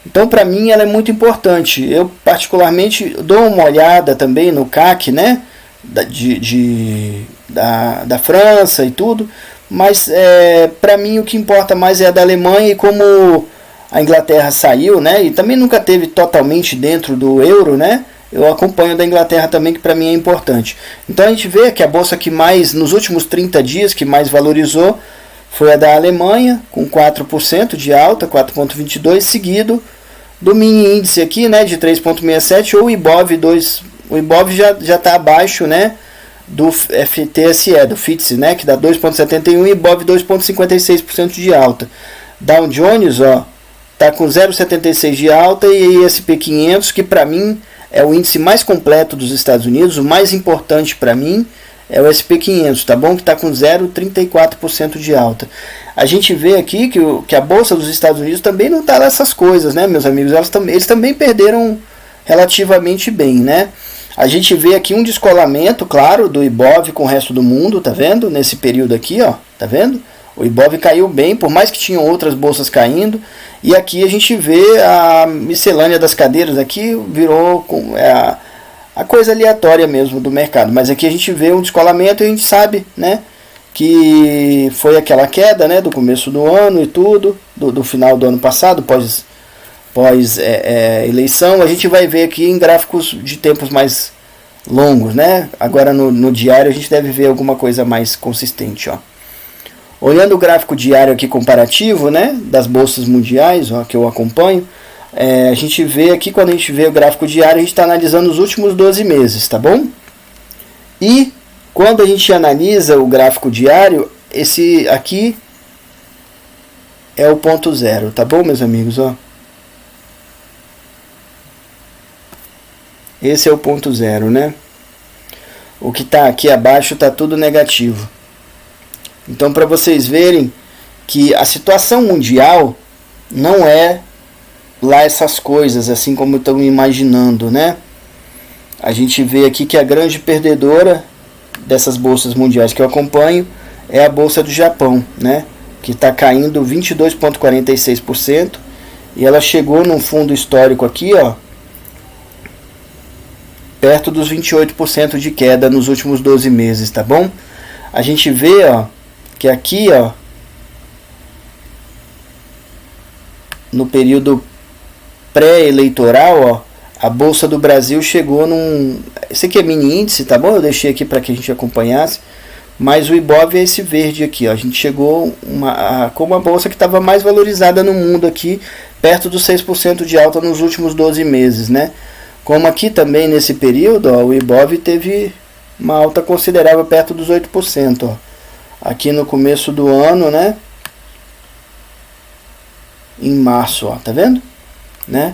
Então, para mim, ela é muito importante. Eu, particularmente, dou uma olhada também no CAC, né, da França e tudo, mas para mim o que importa mais é a da Alemanha, e como a Inglaterra saiu, né, e também nunca teve totalmente dentro do euro, né, eu acompanho da Inglaterra também, que para mim é importante. Então a gente vê que a bolsa que mais, nos últimos 30 dias, que mais valorizou foi a da Alemanha, com 4% de alta, 4,22%, seguido do mini índice aqui, né, de 3,67%, ou o IBOV 2, o IBOV já está abaixo, né, do FTSE, do FTSE, né, que dá 2,71%, e IBOV 2,56% de alta. Dow Jones, ó, tá com 0,76% de alta, e SP500, que para mim é o índice mais completo dos Estados Unidos, o mais importante para mim é o SP500, tá bom? Que está com 0,34% de alta. A gente vê aqui que a Bolsa dos Estados Unidos também não está nessas coisas, né, meus amigos? Eles também perderam relativamente bem, né? A gente vê aqui um descolamento, claro, do IBOV com o resto do mundo, tá vendo? Nesse período aqui, ó, tá vendo? O IBOV caiu bem, por mais que tinham outras bolsas caindo. E aqui a gente vê a miscelânea das cadeiras aqui, virou a coisa aleatória mesmo do mercado. Mas aqui a gente vê um descolamento e a gente sabe, né, que foi aquela queda, né, do começo do ano e tudo, do final do ano passado, pós eleição. A gente vai ver aqui em gráficos de tempos mais longos, né? Agora no diário a gente deve ver alguma coisa mais consistente, ó. Olhando o gráfico diário aqui comparativo, né, das bolsas mundiais, ó, que eu acompanho, a gente vê aqui, quando a gente vê o gráfico diário, a gente está analisando os últimos 12 meses, tá bom? E quando a gente analisa o gráfico diário, esse aqui é o ponto zero, tá bom, meus amigos? Ó. Esse é o ponto zero, né? O que está aqui abaixo está tudo negativo. Então, para vocês verem que a situação mundial não é lá essas coisas, assim como estão imaginando, né? A gente vê aqui que a grande perdedora dessas bolsas mundiais que eu acompanho é a bolsa do Japão, né? Que está caindo 22,46%, e ela chegou num fundo histórico aqui, ó, perto dos 28% de queda nos últimos 12 meses, tá bom? A gente vê, ó, que aqui, ó, no período pré-eleitoral, ó, a Bolsa do Brasil chegou num... Esse aqui é mini índice, tá bom? Eu deixei aqui para que a gente acompanhasse. Mas o Ibov é esse verde aqui, ó. A gente chegou com uma bolsa que estava mais valorizada no mundo aqui, perto dos 6% de alta nos últimos 12 meses, né? Como aqui também nesse período, ó, o Ibov teve uma alta considerável perto dos 8%, ó. Aqui no começo do ano, né? Em março, ó, tá vendo? Né?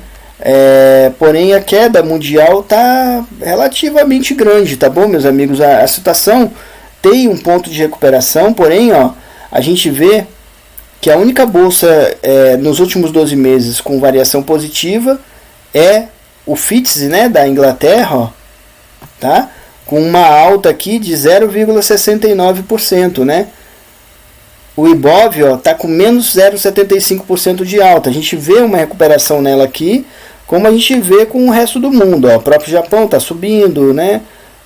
Porém a queda mundial está relativamente grande, tá bom, meus amigos? A situação tem um ponto de recuperação, porém, ó, a gente vê que a única bolsa nos últimos 12 meses com variação positiva é o FTSE, né, da Inglaterra, ó, tá? Com uma alta aqui de 0,69%, né? O Ibov está com menos 0,75% de alta. A gente vê uma recuperação nela aqui, como a gente vê com o resto do mundo. Ó. O próprio Japão está subindo, né?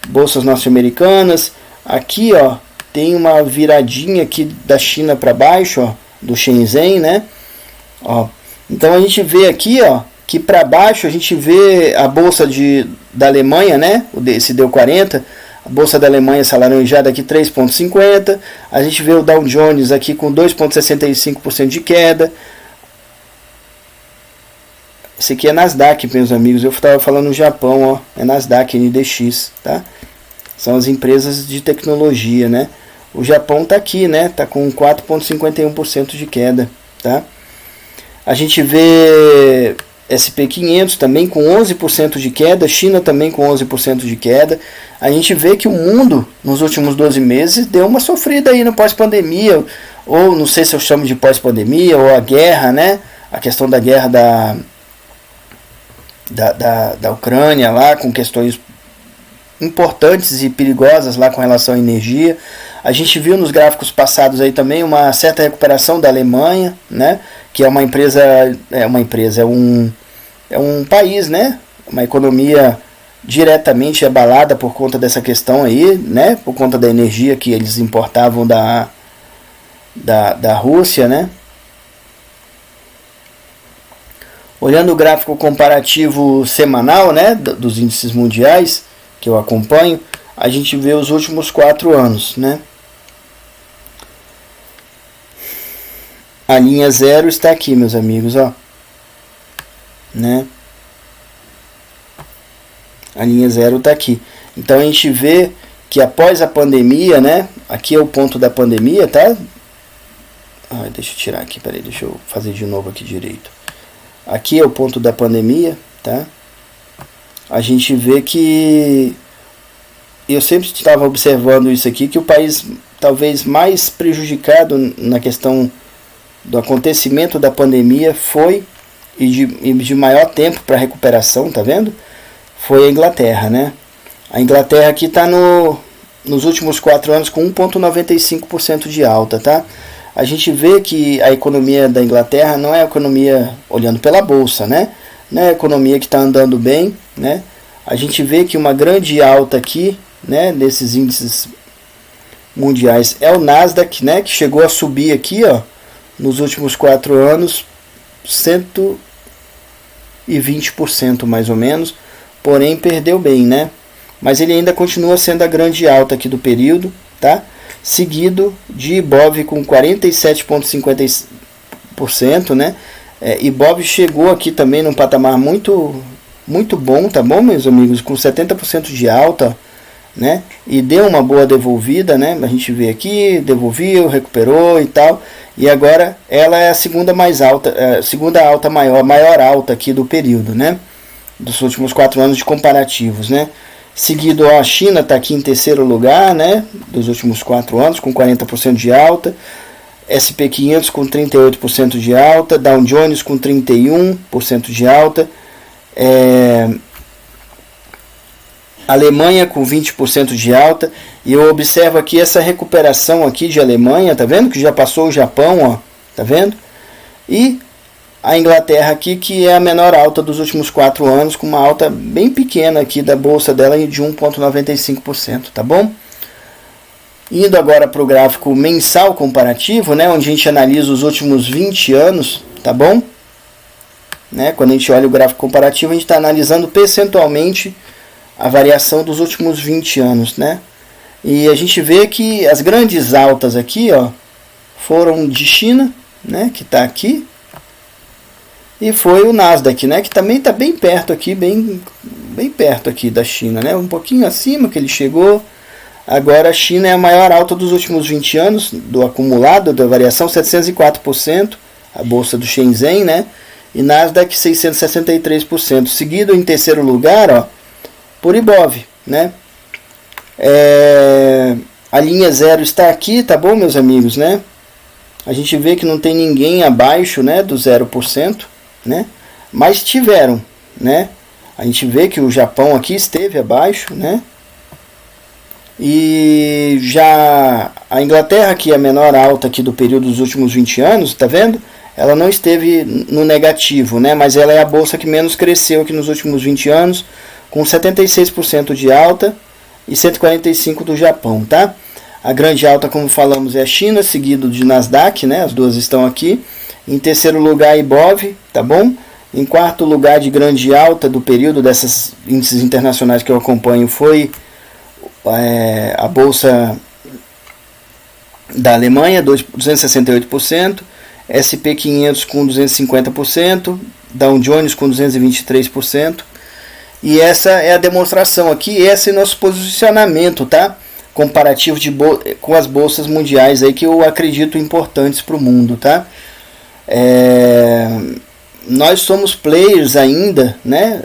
Bolsas norte-americanas. Aqui, ó, tem uma viradinha aqui da China para baixo, ó, do Shenzhen, né? Ó. Então a gente vê aqui, ó, que para baixo a gente vê a bolsa da Alemanha, né? Esse deu 40. A bolsa da Alemanha, essa laranjada aqui, 3,50. A gente vê o Dow Jones aqui com 2,65% de queda. Esse aqui é Nasdaq, meus amigos. Eu estava falando no Japão, ó. É Nasdaq, NDX, tá? São as empresas de tecnologia, né? O Japão está aqui, né? Está com 4,51% de queda, tá? A gente vê SP500 também com 11% de queda, China também com 11% de queda. A gente vê que o mundo, nos últimos 12 meses, deu uma sofrida aí no pós-pandemia, ou não sei se eu chamo de pós-pandemia, ou a guerra, né? A questão da guerra da Ucrânia lá, com questões importantes e perigosas lá com relação à energia. A gente viu nos gráficos passados aí também uma certa recuperação da Alemanha, né? Que é uma empresa, é um país, né? Uma economia diretamente abalada por conta dessa questão aí, né? Por conta da energia que eles importavam da Rússia, né? Olhando o gráfico comparativo semanal, né? Dos índices mundiais que eu acompanho, a gente vê os últimos 4 anos, né? A linha zero está aqui, meus amigos, ó, né? A linha zero está aqui. Então a gente vê que após a pandemia, né? Aqui é o ponto da pandemia, tá? Deixa eu tirar aqui, peraí, deixa eu fazer de novo aqui direito. Aqui é o ponto da pandemia, tá? A gente vê que eu sempre estava observando isso aqui, que o país talvez mais prejudicado na questão do acontecimento da pandemia foi, e de maior tempo para recuperação, tá vendo? Foi a Inglaterra, né? A Inglaterra aqui está nos últimos 4 anos com 1,95% de alta, tá? A gente vê que a economia da Inglaterra não é a economia olhando pela bolsa, né? Não é a economia que está andando bem, né? a gente vê que uma grande alta aqui, né, desses índices mundiais é o Nasdaq, né, que chegou a subir aqui, ó, nos últimos 4 anos 120% mais ou menos, porém perdeu bem, né? Mas ele ainda continua sendo a grande alta aqui do período, tá? Seguido de Ibov com 47,50%, né? Ibov chegou aqui também num patamar muito bom, tá bom, meus amigos? Com 70% de alta, né? E deu uma boa devolvida, né? A gente vê aqui, devolveu, recuperou e tal. E agora ela é a segunda mais alta, maior alta aqui do período, né? Dos últimos 4 anos de comparativos, né? Seguido, a China está aqui em terceiro lugar, né? Dos últimos 4 anos, com 40% de alta. SP500 com 38% de alta. Dow Jones com 31% de alta. Alemanha com 20% de alta. E eu observo aqui essa recuperação aqui de Alemanha, tá vendo? Que já passou o Japão, ó, tá vendo? E a Inglaterra aqui, que é a menor alta dos últimos 4 anos, com uma alta bem pequena aqui da bolsa dela de 1,95%, tá bom? Indo agora para o gráfico mensal comparativo, né, onde a gente analisa os últimos 20 anos, tá bom? Né, quando a gente olha o gráfico comparativo, a gente está analisando percentualmente a variação dos últimos 20 anos, né? E a gente vê que as grandes altas aqui, ó, foram de China, né, que está aqui, e foi o Nasdaq, né, que também está bem perto aqui, bem perto aqui da China, né, um pouquinho acima que ele chegou. Agora a China é a maior alta dos últimos 20 anos, do acumulado, da variação, 704%, a bolsa do Shenzhen, né, e Nasdaq 663%, seguido em terceiro lugar, ó, por Ibov, né. A linha zero está aqui, tá bom, meus amigos, né? A gente vê que não tem ninguém abaixo, né, do 0%, né? Mas tiveram, né? A gente vê que o Japão aqui esteve abaixo, né? E já a Inglaterra, que é a menor alta aqui do período dos últimos 20 anos, tá vendo? Ela não esteve no negativo, né? Mas ela é a bolsa que menos cresceu aqui nos últimos 20 anos, com 76% de alta e 145% do Japão, tá? A grande alta, como falamos, é a China, seguido de Nasdaq, né? As duas estão aqui. Em terceiro lugar, Ibov, tá bom? Em quarto lugar de grande alta do período desses índices internacionais que eu acompanho foi a bolsa da Alemanha, 268%, SP500 com 250%, Dow Jones com 223%. E essa é a demonstração aqui, esse é nosso posicionamento, tá? Comparativo com as bolsas mundiais aí que eu acredito importantes para o mundo, tá? Nós somos players ainda, né?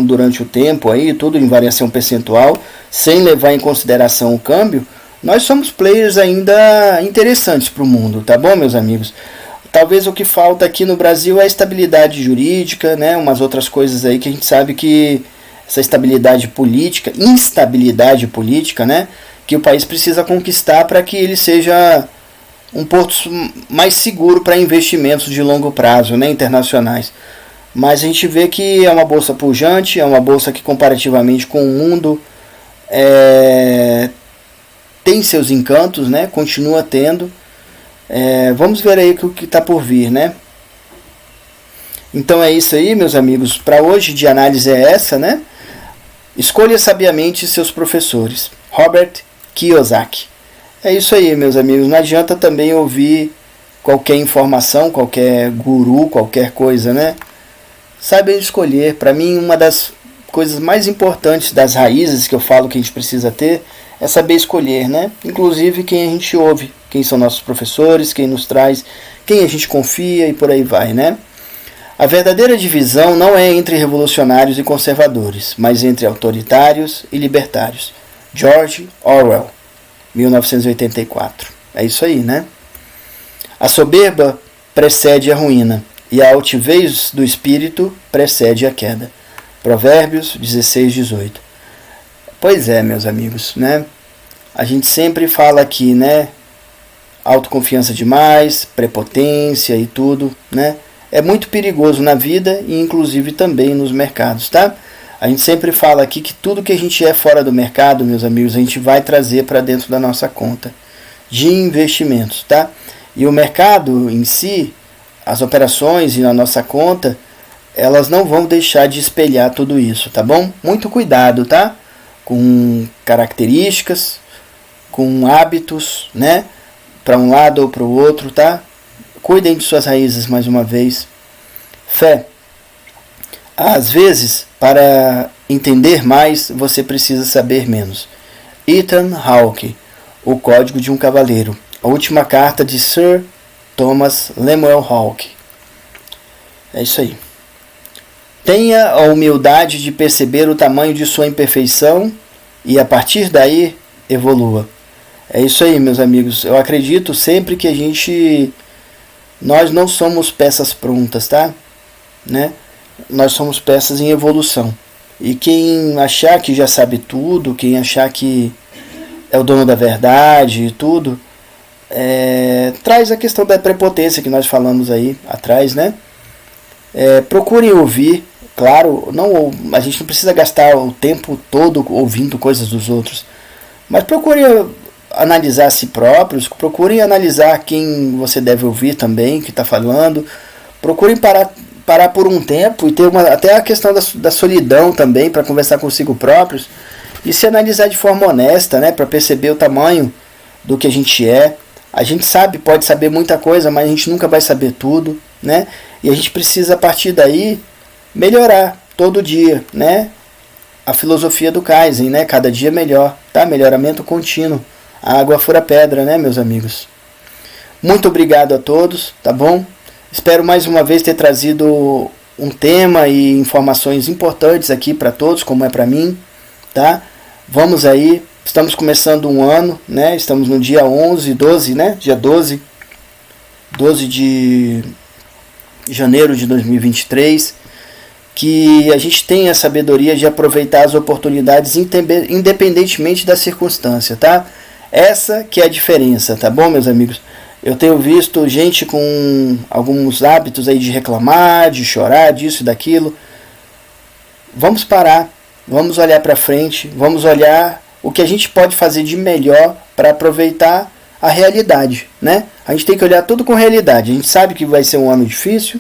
Durante o tempo aí, tudo em variação percentual, sem levar em consideração o câmbio, nós somos players ainda interessantes para o mundo, tá bom, meus amigos? Talvez o que falta aqui no Brasil é a estabilidade jurídica, né? Umas outras coisas aí que a gente sabe que essa instabilidade política, né, que o país precisa conquistar para que ele seja um porto mais seguro para investimentos de longo prazo, né, internacionais. Mas a gente vê que é uma bolsa pujante, é uma bolsa que comparativamente com o mundo tem seus encantos, né, continua tendo. Vamos ver aí o que está por vir, né? Então é isso aí, meus amigos. Para hoje de análise é essa, né? Escolha sabiamente seus professores. Robert Kiyosaki. É isso aí, meus amigos. Não adianta também ouvir qualquer informação, qualquer guru, qualquer coisa, né? Saiba escolher. Para mim, uma das coisas mais importantes, das raízes que eu falo que a gente precisa ter, é saber escolher, né? Inclusive quem a gente ouve, quem são nossos professores, quem nos traz, quem a gente confia e por aí vai, né? A verdadeira divisão não é entre revolucionários e conservadores, mas entre autoritários e libertários. George Orwell, 1984. É isso aí, né? A soberba precede a ruína, e a altivez do espírito precede a queda. Provérbios 16:18. Pois é, meus amigos, né? A gente sempre fala aqui, né? Autoconfiança demais, prepotência e tudo, né? É muito perigoso na vida e inclusive também nos mercados, tá? A gente sempre fala aqui que tudo que a gente é fora do mercado, meus amigos, a gente vai trazer para dentro da nossa conta de investimentos, tá? E o mercado em si, as operações e a nossa conta, elas não vão deixar de espelhar tudo isso, tá bom? Muito cuidado, tá? Com características, com hábitos, né? Para um lado ou para o outro, tá? Cuidem de suas raízes mais uma vez. Fé. Às vezes, para entender mais, você precisa saber menos. Ethan Hawke, O Código de um Cavaleiro. A última carta de Sir Thomas Lemuel Hawke. É isso aí. Tenha a humildade de perceber o tamanho de sua imperfeição e, a partir daí, evolua. É isso aí, meus amigos. Eu acredito sempre que nós não somos peças prontas, tá? Né? Nós somos peças em evolução. E quem achar que já sabe tudo, quem achar que é o dono da verdade e tudo, traz a questão da prepotência que nós falamos aí atrás, né? Procurem ouvir, claro, a gente não precisa gastar o tempo todo ouvindo coisas dos outros, mas procurem analisar a si próprios, procurem analisar quem você deve ouvir também, que está falando, procurem parar por um tempo e ter até a questão da solidão também, para conversar consigo próprios e se analisar de forma honesta, né, para perceber o tamanho do que a gente é. A gente pode saber muita coisa, mas a gente nunca vai saber tudo, né? E a gente precisa, a partir daí, melhorar todo dia, né? A filosofia do Kaizen, né? Cada dia melhor, tá? Melhoramento contínuo. A água fura pedra, né, meus amigos? Muito obrigado a todos, tá bom? Espero mais uma vez ter trazido um tema e informações importantes aqui para todos, como é para mim, tá? Vamos aí, estamos começando um ano, né? Estamos no dia 12, né? Dia 12 de janeiro de 2023. Que a gente tenha a sabedoria de aproveitar as oportunidades independentemente da circunstância, tá? Essa que é a diferença, tá bom, meus amigos? Eu tenho visto gente com alguns hábitos aí de reclamar, de chorar, disso e daquilo. Vamos parar, vamos olhar para frente, vamos olhar o que a gente pode fazer de melhor para aproveitar a realidade, né? A gente tem que olhar tudo com realidade. A gente sabe que vai ser um ano difícil,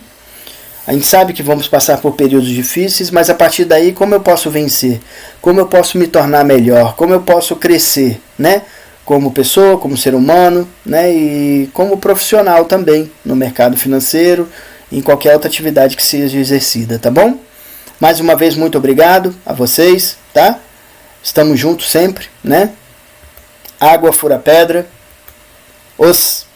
a gente sabe que vamos passar por períodos difíceis, mas a partir daí, como eu posso vencer? Como eu posso me tornar melhor? Como eu posso crescer, né? Como pessoa, como ser humano, né? E como profissional também, no mercado financeiro, em qualquer outra atividade que seja exercida, tá bom? Mais uma vez, muito obrigado a vocês, tá? Estamos juntos sempre, né? Água fura pedra. Os